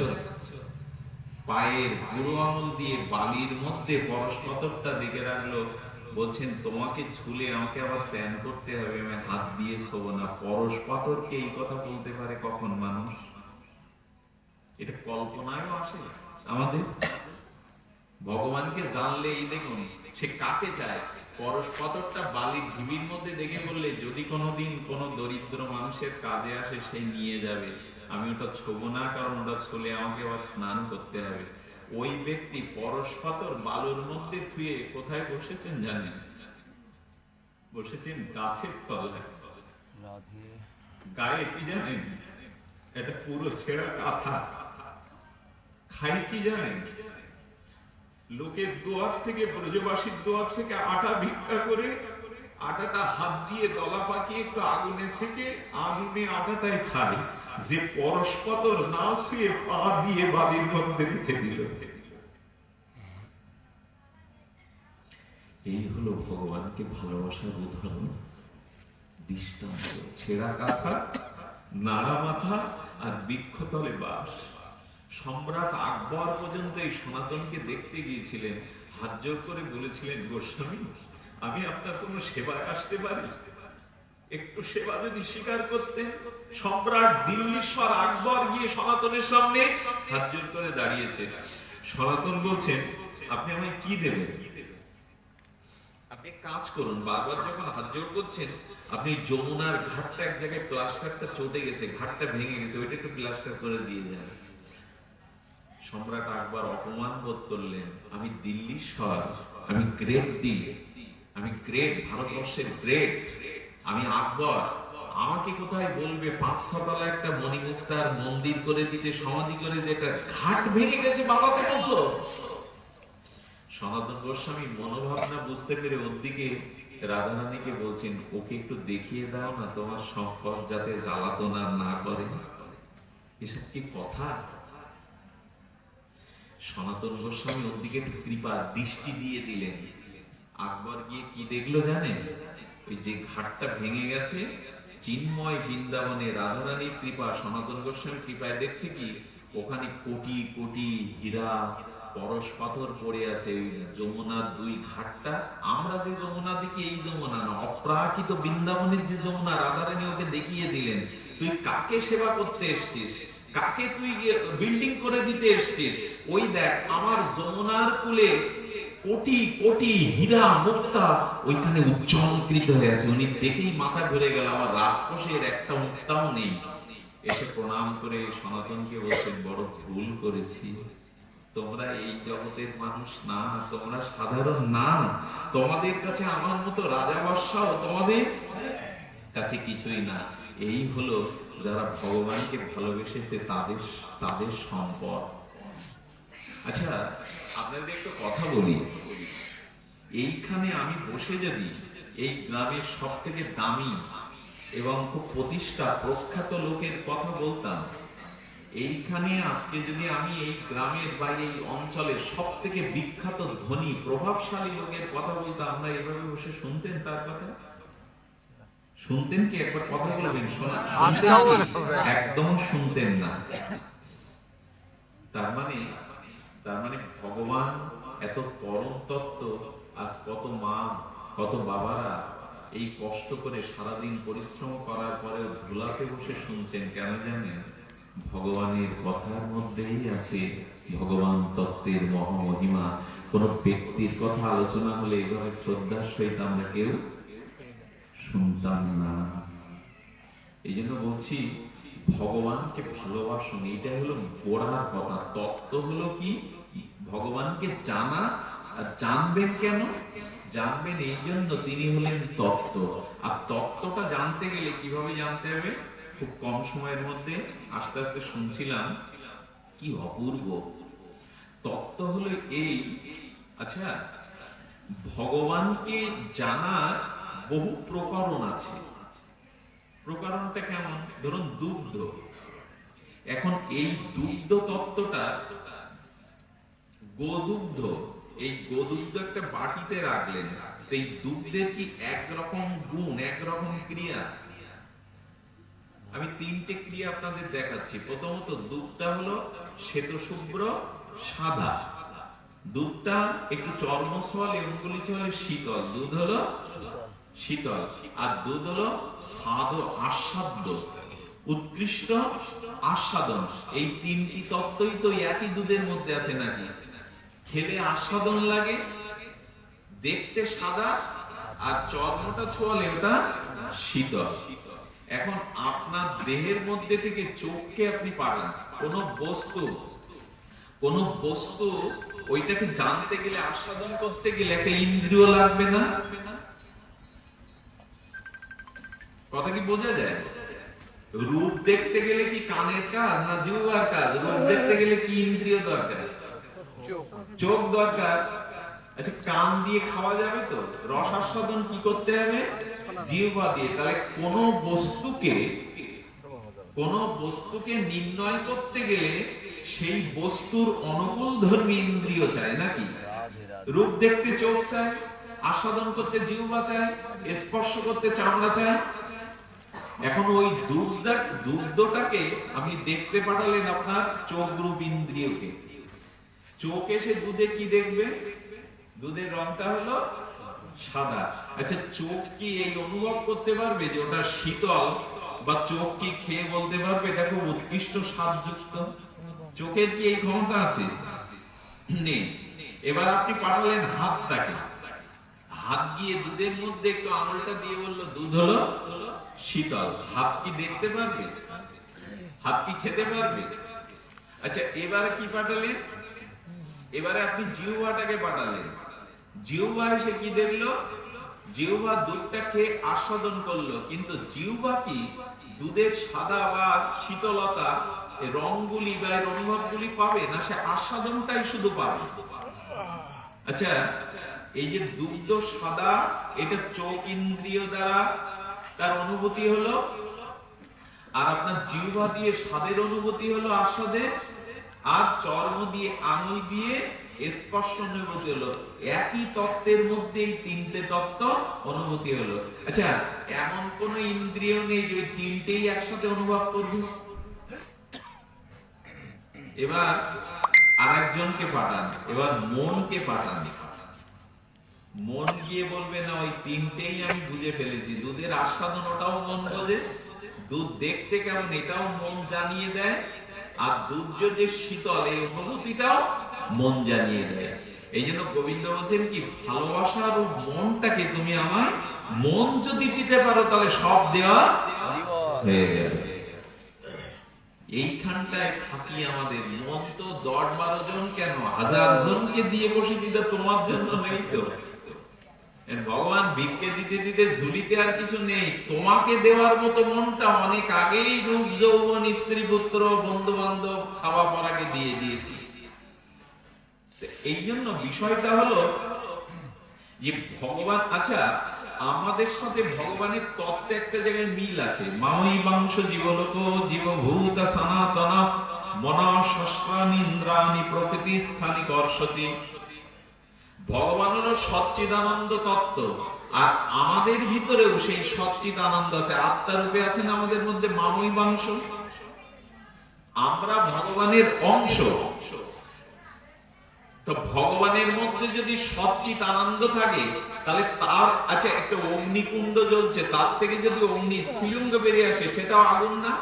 পায়ের বুড়ো আঙুল দিয়ে বালির মধ্যে পরশ পাথরটা দেখে রাখলো। বলছেন, তোমাকে ঝুলে আমাকে আবার স্নান করতে হবে, আমি হাত দিয়ে শোবো না। পরশ পাথরকে এই কথা বলতে পারে কখন মানুষ? এটা কল্পনায়ও আসে আমাদের। ভগবানকে জানলে এই দেখুন সে কাকে চায়। পরশ পাথরটা বালির ঢিবির মধ্যে দেখে বললে, যদি কোনোদিন কোন দরিদ্র মানুষের কাজে আসে সে নিয়ে যাবে, আমি ওটা ছোবো না, কারণ ওটা ছুলে আমাকে আবার স্নান করতে হবে। ওই ব্যক্তি পরশ পাথর বালুর মধ্যে ধুয়ে কোথায় বসেছেন জানেন? বসেছেন গাছের তলায়। গায়ে কি জানেন? এটা পুরো ছেঁড়া কাঁথা। খাই কি জানেন? লোকের দোয়ার থেকে, ব্রজবাসীর দোয়ার থেকে আটা ভিক্ষা করে, আটাটা হাত দিয়ে দলা পাকিয়ে একটু আগুনে ছেঁকে আগুনে আটাটাই খায়। যে পরশ পাথর না শুয়ে পা দিয়ে বালির মধ্যে রেখে দিল। এই হলো ভগবানকে ভালোবাসার উদাহরণ, দৃষ্টান্ত। ছেঁড়া কাঁথা, নাড়া মাথা আর বৃক্ষতলে বাস। সম্রাট আকবর পর্যন্ত এই সনাতনকে দেখতে গিয়েছিলেন, হাত জোর করে বলেছিলেন, গোস্বামী, আমি আপনার কোনো সেবায় আসতে পারি? একটু সেবা যদি স্বীকার করতেন। সম্রাট দিল্লীশ্বর আকবর গিয়ে সনাতনের সামনে হাত জোর করে দাঁড়িয়েছে। সনাতন বলছেন, আপনি আমায় কি দেবেন? আপনি কাজ করুন। বারবার যখন হাত জোর করছেন, আপনি যমুনার ঘাটটা এক জায়গায় প্লাস্টারটা চটে গেছে, ঘাটটা ভেঙে গেছে, ওইটা একটু প্লাস্টার করে দিয়ে যান। সম্রাট আকবর অপমান বোধ করলেন, আমি দিল্লীশ্বর, আমি গ্রেট দিল্লি, আমি গ্রেট ভারতবর্ষের গ্রেট, আমি আকবর, আমাকে কোথায় বলবে 500 তলা একটা মণিমুক্তার মন্দির করে দিতে, সমাধি করে দিতে, একটা ঘাট ভেঙে গেছে বাবাকে বললো। সনাতন গোস্বামী মনোভাবনা বুঝতে পেরে ওর দিকে রাধারানীকে বলছেন, ওকে একটু দেখিয়ে দাও না তোমার সম্পদ যাতে জ্বালাতন আর না করে। এসব কি কথা? সনাতন গোস্বামী ওর দিকে একটু কৃপা দৃষ্টি দিয়ে দিলেন। আকবর গিয়ে কি দেখলো জানেন? ওই যে ঘাটটা ভেঙে গেছে, চিন্ময় বৃন্দাবনে রাধারানীর কৃপা, সনাতন গোস্বামীর কৃপায় দেখছে কি ওখানে কোটি কোটি হীরা পরশ পাথর পড়ে আছে। যমুনার দুই ঘাটটা, আমরা যে যমুনা দেখি এই যমুনা না, অপ্রাকৃত বৃন্দাবনের যে যমুনা, রাধারানী ওকে দেখিয়ে দিলেন, তুই কাকে সেবা করতে এসছিস, কাকে তুই বিল্ডিং করে দিতে এসছিস, ওই দেখ আমার যমুনার কূলে কোটি কোটি হীরা মুক্তা ওইখানে উজ্জ্বলকৃত হয়ে আছে। উনি দেখেই মাথা ঘুরে গেল, আমার রাজকোষের একটা মুক্তাও নেই। এসে প্রণাম করে সনাতনকে বলছেন, বড় ভুল করেছি, তোমরা এই জগতের মানুষ না, তোমরা সাধারণ না, তোমাদের কাছে আমার মতো রাজা বাদশাও তোমাদের কাছে কিছুই না। এই হলো যারা ভগবানকে ভালোবেসেছে তাদের তাদের সম্পদ। আচ্ছা, আপনাদের একটা কথা বলি, এইখানে আমি বসে যদি এই গ্রামের সব থেকে দামি এবং খুব প্রতিষ্ঠা প্রখ্যাত লোকের কথা বলতাম, এইখানে আজকে যদি আমি এই গ্রামের বা এই অঞ্চলের সব থেকে বিখ্যাত ধনী প্রভাবশালী লোকের কথা বলতাম, আমরা এভাবে বসে শুনতেন তার কথা? শুনতেন কি? একবার কথা বলবেন, একদম শুনতেন না। তার মানে ভগবান এত পরম তত্ত্ব, আজ কত মা কত বাবারা এই কষ্ট করে সারাদিন পরিশ্রম করার পরে ধুলাতে বসে শুনছেন। কেন জানেন? ভগবানের কথার মধ্যেই আছে ভগবান তত্ত্বের মহামহিমা। কোন ব্যক্তির কথা আলোচনা হলে এইভাবে শ্রদ্ধার সহিত আমরা কেউ শুনতাম না। এই জন্য বলছি, ভগবানকে ভালোবাসুন, এইটা হলো গোড়ার কথা। তত্ত্ব হলো কি? ভগবানকে জানা। আর জানবেন কেন? জানবেন এই জন্য তিনি হলেন তত্ত্ব। আর তত্ত্বটা জানতে গেলে কিভাবে জানতে হবে? খুব কম সময়ের মধ্যে আস্তে আস্তে শুনছিলাম, কি অপূর্ব তত্ত্ব হলো এই। আচ্ছা, ভগবানকে জানার বহু প্রকরণ আছে। প্রকরণটা কেমন? ধরুন দুগ্ধ। এখন এই দুগ্ধ তত্ত্বটা, গোদুগ্ধ, এই গোদুগ্ধ একটা বাটিতে রাখলেন, এই দুগ্ধের কি একরকম গুণ, একরকম ক্রিয়া? আমি তিনটে ক্রিয়া আপনাদের দেখাচ্ছি। প্রথমত, দুধটা হলো শ্বেত শুভ্র সাদা, দুধটা একটু চর্মস্বল এমনগুলি হলে শীতল, দুধ হলো শীতল, আর দুধ হলো স্বাদ আস্বাদ্য, উৎকৃষ্ট আস্বাদন। এই তিনটি তত্ত্বই তো একই দুধের মধ্যে আছে নাকি? খেলে আস্বাদন লাগে, দেখতে সাদা, আর চর্মটা ছোঁয়ালে ওটা শীতল। এখন আপনার দেহের মধ্যে থেকে চোখকে আপনি পাবেন, কোন বস্তু ওইটাকে জানতে গেলে, আস্বাদন করতে গেলে একটা ইন্দ্রিয় লাগবে না? কথা কি বোঝা যায়? রূপ দেখতে গেলে কি কানের কাজ না জিহ্বার কাজ? রূপ দেখতে গেলে কি ইন্দ্রিয় দরকার? চোখ দরকার। আচ্ছা, কান দিয়ে খাওয়া যাবে তো? রস আস্বাদন কি করতে হবে? জিহ্বা দিয়ে। তাহলে কোন বস্তুকে নির্ণয় করতে গেলে সেই বস্তুর অনুকূল ধর্মী ইন্দ্রিয় চাই নাকি? রূপ দেখতে চোখ চায়, আস্বাদন করতে জিহ্বা চায়, স্পর্শ করতে চামড়া চায়। এখন ওই দুগ্ধটাকে আপনি দেখতে পাঠালেন আপনার চোখ রূপ ইন্দ্রিয়কে। চোখ এসে দুধে কি দেখবে? দুধের রংটা হলো সাদা। আচ্ছা, চোখ কি এই অনুভব করতে পারবে যে ওটা শীতল? বা চোখ কি খেয়ে বলতে পারবে এটা খুব উৎকৃষ্ট স্বাদযুক্ত? চোখের কি এই ক্ষমতা আছে? নেই। এবার আপনি পাঠালেন হাতটাকে, হাত গিয়ে দুধের মধ্যে একটু আঙুলটা দিয়ে বললো দুধ হলো শীতল। হাত কি দেখতে পারবে? হাত কি খেতে পারবে? আচ্ছা, এবারে কি পাঠালেন? এবারে আপনি জিহ্বাটাকে পাঠালেন, জিহ্বা এসে কি দেখলো? জিহ্বা দুধটা খেয়ে আস্বাদন করলো, কিন্তু জিহ্বা কি দুধের সাদা বা শীতলতা রংগুলি বা অনুভবগুলি পাবে না? সে আস্বাদনটাই শুধু পাবে। আচ্ছা, এই যে দুগ্ধ সাদা, এটা চোখ ইন্দ্রিয় দ্বারা তার অনুভূতি হলো, আর আপনার জিহ্বা দিয়ে স্বাদের অনুভূতি হলো আস্বাদের, আর চর্ম দিয়ে আঙুল দিয়ে স্পর্শ অনুভূতি হলো। একই তত্ত্বের মধ্যে এই তিনটে তত্ত্ব অনুভূতি হলো। আচ্ছা, এমন কোন ইন্দ্রিয় নেই যে তিনটেই একসাথে অনুভব করবে? এবার আরেকজনকে পাঠান, এবার মনকে পাঠান। মন গিয়ে বলবে না ওই তিনটেই আমি বুঝে ফেলেছি। দুধের আস্বাদন ওটাও মন বোঝে, দুধ দেখতে কেমন এটাও মন জানিয়ে দেয়, আর দুধ যে শীতল এই অনুভূতিটাও মন জানিয়ে দেয়। এই জন্য গোবিন্দ বলছেন কি, ভালোবাসার ও মনটাকে তুমি আমায়, মন যদি দিতে পারো তাহলে সব দেওয়া হয়ে গেল। এইখানটায় থাকি আমাদের। মন তো 10-12 জন কেন, 1000 জনকে দিয়ে বসেছি, তো তোমার জন্য নেই তো? ভগবান ভিক্ষে দিতে দিতে ঝুলিতে আর কিছু নেই, তোমাকে দেওয়ার মতো মনটা অনেক আগেই রূপ যৌবন স্ত্রী পুত্র বন্ধু বান্ধব খাওয়া পরাকে দিয়ে দিয়েছি। এই জন্য বিষয়টা হলো যে ভগবান, আচ্ছা আমাদের সাথে ভগবানের তত্ত্বে একটা জায়গায় মিল আছে। মামই বাংশ জীবলোক জীবভূত সনাতন মনঃশস্ত্রাণীন্দ্রাণি প্রকৃতি স্থানি কর্ষতি। ভগবানেরও সচ্চিদানন্দ তত্ত্ব, আর আমাদের ভিতরেও সেই সচ্চিদানন্দ আছে, আত্মারূপে আছেন আমাদের মধ্যে মামই বাংশ। আমরা ভগবানের অংশ। তো ভগবানের মধ্যে যদি সচ্চিত আনন্দ থাকে, তাহলে তার, আচ্ছা একটা অগ্নিকুণ্ড জ্বলছে, তার থেকে যদি অগ্নি স্ফুলিঙ্গ বেরিয়ে আসে, সেটাও আগুন না?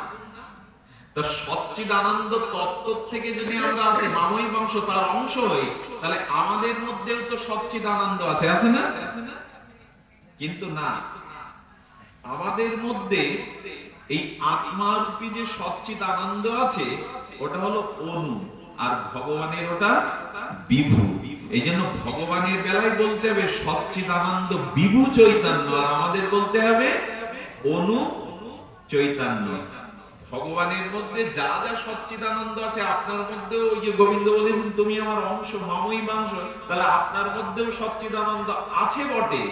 তো সচ্চিদ আনন্দ তত্ত্ব থেকে যদি আমরা আসি মামই বংশ তার অংশ হই, তাহলে আমাদের মধ্যেও তো সচ্চিদ আনন্দ আছে, আছে না? কিন্তু না, আমাদের মধ্যে এই আত্মারূপী যে সচ্চিদ আনন্দ আছে, ওটা হলো অনু, আর ভগবানের ওটা বিভু। এই জন্য ভগবানের বেলায় বলতে হবে সচ্চিদানন্দ বিভু চৈতন্য, আর আমাদের বলতে হবে অনু চৈতন্য। ভগবানের মধ্যে যা যা সচ্চিদানন্দ আছে, আপনার মধ্যেও, ওই যে গোবিন্দ বলেছেন তুমি আমার অংশ মামই বাংশ, তাহলে আপনার মধ্যেও সচ্চিদানন্দ আছে বটে,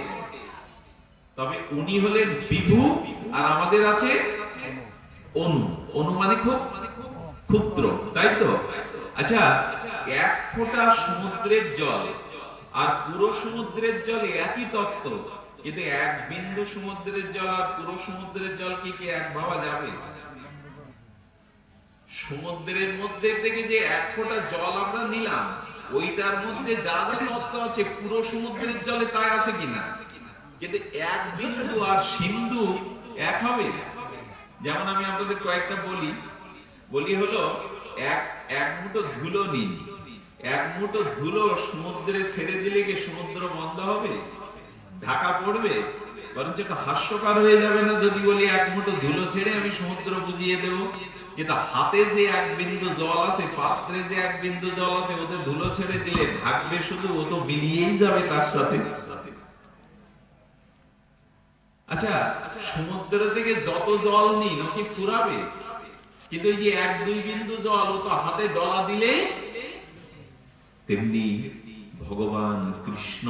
তবে উনি হলেন বিভু আর আমাদের আছে অনু। অনু মানে খুব ক্ষুদ্র, তাই তো? আচ্ছা, এক ফোঁটা সমুদ্রের জল আর পুরো সমুদ্রের জলে একই তত্ত্ব, কিন্তু এক বিন্দু সমুদ্রের জল আর পুরো সমুদ্রের জল কি এক ভাবা যাবে? সমুদ্রের মধ্যে থেকে যে এক ফোঁটা জল আমরা নিলাম, ওইটার মধ্যে যা যা তত্ত্ব আছে পুরো সমুদ্রের জলে তাই আছে কিনা? কিন্তু এক বিন্দু আর সিন্ধু এক হবে? যেমন আমি আপনাদের কয়েকটা বলি হলো, এক মুঠো ধুলো নিন, এক মুঠো ধুলো সমুদ্রে ছেড়ে দিলে কি সমুদ্র বন্ধ হবে? ঢাকা পড়বে? বরঞ্চ একটা হাস্যকর হয়ে যাবে না যদি বলি এক মুঠো ধুলো ছেড়ে আমি সমুদ্র বুঝিয়ে দেব? কিন্তু হাতে যে এক বিন্দু জল আছে, পাত্রে যে এক বিন্দু জল আছে, ওতে ধুলো ছেড়ে দিলে ঢাকবে শুধু, ও তো মিলিয়েই যাবে তার সাথে। আচ্ছা, সমুদ্র থেকে যত জল নিন ও কি ফুরাবে? কিন্তু এই যে 1-2 বিন্দু জল, ও তো হাতে ডলা দিলে। তেমনি ভগবান কৃষ্ণ,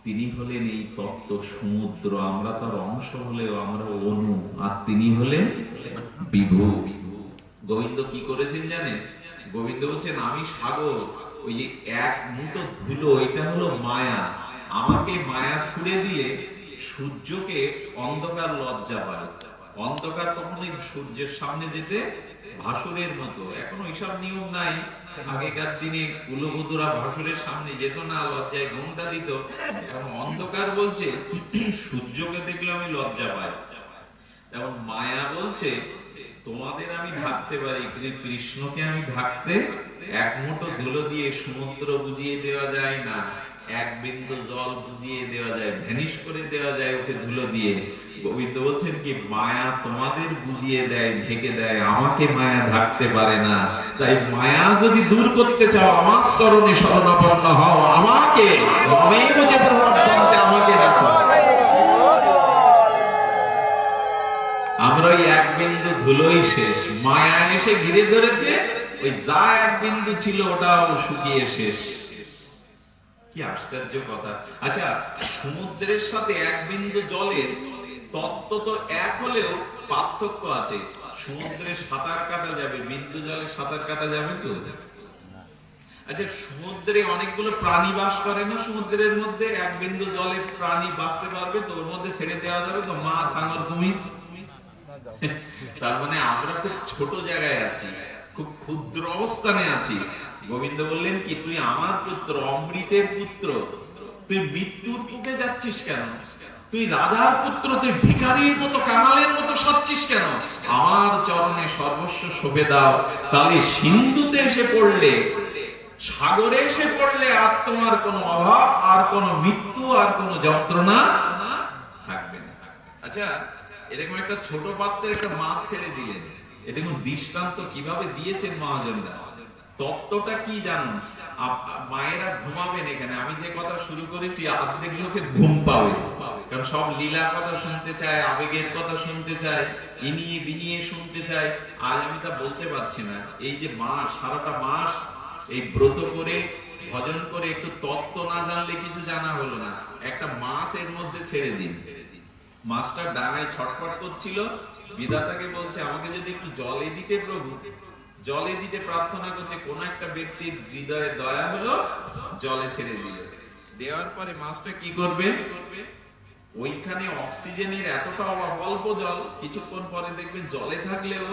তিনি হলেন এই তত্ত্ব সমুদ্র, আমরা তার অংশ হলেও আমরা অনু, আর তিনি হলেন বিভু। গোবিন্দ কি করেছেন জানেন? গোবিন্দ বলছেন আমি সাগর, ওই যে এক মুঠো ধুলো, এটা হলো মায়া। আমাকে মায়া ছুড়ে দিলে সূর্যকে অন্ধকার লজ্জা পায়। অন্ধকার কখনোই সূর্যের সামনে যেতে ভাসুরের মতো। এখন ওইসব নিয়ম নাই। আগেকার দিনে কুলবধূরা ভাসুরের সামনে যেত না, লজ্জায় ঘুমটা দিত। এখন অন্ধকার বলছে সূর্যকে দেখলে আমি লজ্জা পাই। এখন মায়া বলছে তোমাদের আমি ঢাকতে পারি, কৃষ্ণকে আমি ঢাকতে এক মুঠো ধুলো দিয়ে সমুদ্র বুঝিয়ে দেওয়া যায় না, এক বিন্দু জল বুঝিয়ে দেওয়া যায়, ভ্যানিশ করে দেওয়া যায় ওকে ধুলো দিয়ে। গোবিন্দ বলছেন কি মায়া তোমাদের বুঝিয়ে দেয়, ঢেকে দেয়, আমাকে মায়া ঢাকতে পারে না। তাই মায়া যদি দূর করতে চাও আমার চরণে শরণাপন্ন হও, আমাকে আমাকে ডাকো। এসে ঘিরে ধরেছে, ওই যা এক বিন্দু ছিল ওটাও শুকিয়ে শেষ। কি আশ্চর্য কথা। আচ্ছা, সমুদ্রের সাথে এক বিন্দু জলের তত্ত্ব তো এক হলেও পার্থক্য আছে। সমুদ্রে সাঁতার কাটা যাবে, বিন্দু জলে সাঁতার কাটা যাবে তো? আচ্ছা, সমুদ্রে অনেকগুলো প্রাণী বাস করে না? সমুদ্রের মধ্যে এক বিন্দু জলে প্রাণী বাঁচতে পারবে তো? ওর মধ্যে ছেড়ে দেওয়া যাবে তো? মাছ, হাঙর, কুমির। তার মানে আমরা খুব ছোট জায়গায় আছি, খুব ক্ষুদ্র অবস্থানে আছি। গোবিন্দ বললেন কি, তুই আমার পুত্র, অমৃতের পুত্র, তুই মৃত্যুর বুকে যাচ্ছিস কেন? তুই রাজার পুত্র, তুই ভিখারির মতো, কাঙালের মতো সাচ্ছিস কেন? আমার চরণে সর্বস্ব শোভে দাও, তাহলে সিন্ধুতে এসে পড়লে, সাগরে এসে পড়লে আর তোমার কোনো অভাব, আর কোনো মৃত্যু, আর কোনো যন্ত্রণা থাকবে না। আচ্ছা, এরকম একটা ছোট পাত্রে একটা মাছ ছেড়ে দিলেন, এরকম দৃষ্টান্ত কিভাবে দিয়েছেন মহাজনরা। তত্ত্বটা কি জানুন। মায়েরা ঘুমাবেন এখানে, আমি যে কথা শুরু করেছি অর্ধেক লোকে ঘুম পাবে, কারণ সব লীলার কথা শুনতে চায়, আবেগের কথা শুনতে চায়, ইনিয়ে বিনিয়ে শুনতে চায়। আজ আমি তা বলতে পারছি না। এই যে মাস, সারাটা মাস এই ব্রত করে ভজন করে একটু তত্ত্ব না জানলে কিছু জানা হলো না। একটা মাস এর মধ্যে ছেড়ে দিন। মাছটা ডাঙায় ছটফট করছিল, বিধাতাকে বলছে আমাকে যদি একটু জলে দিতে প্রভু, জলে দিতে প্রার্থনা করছে। কোন একটা ব্যক্তির হৃদয়ে দয়া হলো, জলে ছেড়ে দিল। দেওয়ার পরে মাছটা কি করবে? ওইখানে অক্সিজেনের এতটা অভাব, অল্প জল, কিছুক্ষণ পরে দেখবেন জলে থাকলেও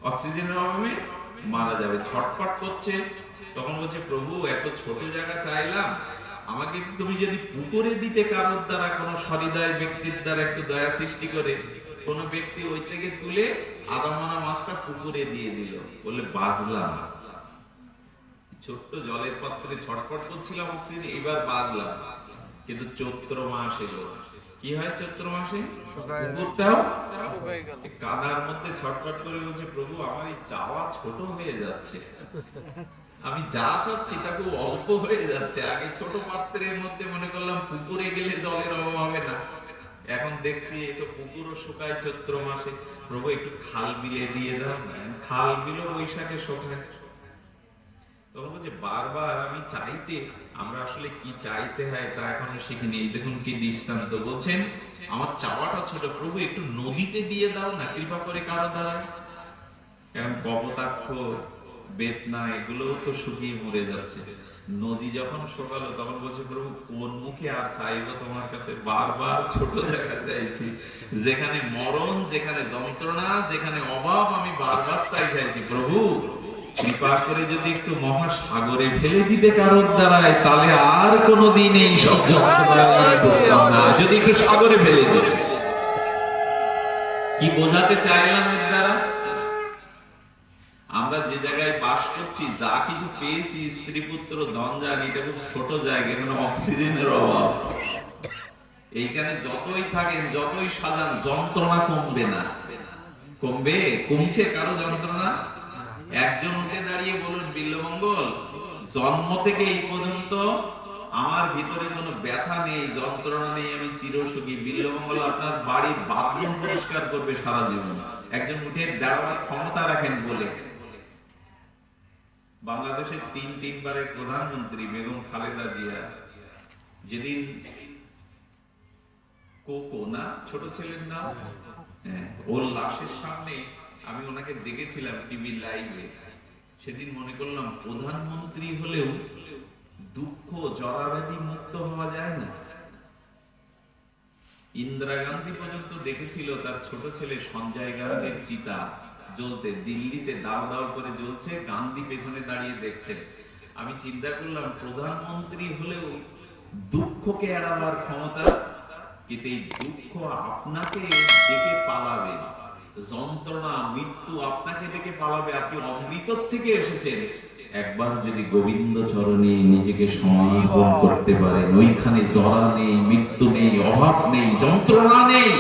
অক্সিজেনের অভাবে মারা যাবে। ছটফট করছে, তখন বলছে প্রভু এত ছোট জায়গা চাইলাম, আমাকে তুমি যদি পুকুরে দিতে, কারোর দ্বারা, কোন সহৃদয় ব্যক্তির দ্বারা একটু দয়া সৃষ্টি করে, কোন ব্যক্তি ওই থেকে তুলে আদামানা মাছটা পুকুরে দিয়ে দিল, বলে বাজলাম। ছোট্ট জলের পাত্রে ছটফট করছিলাম অক্সিজেন, এবার বাজলাম। কিন্তু চৈত্র মাস এলো, কি হয় চৈত্র মাসে? পুকুরটাও কাদার মধ্যে ছটফট করে বলছে প্রভু আমার এই চাওয়া ছোট হয়ে যাচ্ছে, আমি যা চাচ্ছি তা খুব অল্প হয়ে যাচ্ছে। আগে ছোট পাত্রের মধ্যে মনে করলাম পুকুরে গেলে জলের অভাব হবে না, এখন দেখছি একটু পুকুরও শুকায় চৈত্র মাসে। প্রভু একটু খাল বিলে দিয়ে দাও। খাল বিলও বৈশাখে শুকায়। তখন বলছে বারবার আমি চাইতে, আমরা আসলে কি চাইতে হয় তা এখনো শিখিনি। এই দেখুন কি দৃষ্টান্ত। বলছেন আমার চাওয়াটা ছোট, প্রভু একটু নদীতে দিয়ে দাও না কৃপা করে কারো দ্বারা। এখন কপোতাক্ষ, বেতনা এগুলো তো শুকিয়ে মরে যাচ্ছে। নদী যখন শোকালো তখন বলছে প্রভু কোন মুখে আর চাইবো তোমার কাছে, বারবার ছোট দেখা চাইছি, যেখানে মরণ, যেখানে যন্ত্রণা, যেখানে অভাব, আমি বারবার তাই চাইছি। প্রভু কৃপা করে যদি একটু মহাসাগরে ফেলে দিতে কারোর দ্বারায়, তাহলে আর কোনদিন এই সব যন্ত্রণা, যদি একটু সাগরে ফেলে দিতে। কি বোঝাতে চাইলাম এর দ্বারা? আমরা যে জায়গায় বাস করছি, যা কিছু পেয়েছি, স্ত্রী পুত্র ধন জানি, এটা খুব ছোট জায়গা, এখানে অক্সিজেনের অভাব। এইখানে যতই থাকেন, যতই সাজান, যন্ত্রণা কমবে না। কমবে? কমছে কারো যন্ত্রণা? একজন উঠে দাঁড়িয়ে বলুন বিল্লমঙ্গল, জন্ম থেকে এই পর্যন্ত আমার ভিতরে কোনো ব্যথা নেই, যন্ত্রণা নেই, আমি চিরসুখী। বিল্লমঙ্গল আপনার বাড়ির বাথরুম পরিষ্কার করবে সারা জীবন। একজন উঠে দাঁড়াবার ক্ষমতা রাখেন বলে। বাংলাদেশের তিনবারের প্রধানমন্ত্রী বেগম খালেদা জিয়া যেদিন কোকো না ছোট ছেলের নাম, ওর লাশের সামনে আমি ওনাকে দেখেছিলাম টিভি লাইভে। সেদিন মনে করলাম প্রধানমন্ত্রী হলেও দুঃখ জরাব্যাধি মুক্ত হওয়া যায় না। ইন্দিরা গান্ধী পর্যন্ত দেখেছিল তার ছোট ছেলে সঞ্জয় গান্ধীর চিতা জ্বলতে, দিল্লিতে দাও দাও করে জ্বলছে, গান্ধী পেছনে দাঁড়িয়ে দেখছে। আমি চিন্তা করলাম প্রধানমন্ত্রী হলেও দুঃখকে এড়াবার ক্ষমতা, কিন্তু এই দুঃখ আপনাকে ডেকে পালাবে, যন্ত্রণা মৃত্যু আপনাকে ডেকে পালাবে। আপনি অমৃত থেকে এসেছেন, একবার যদি গোবিন্দ চরণে নিজেকে সমর্পণ করতে পারেন, ওইখানে জরা নেই, মৃত্যু নেই, অভাব নেই, যন্ত্রণা নেই।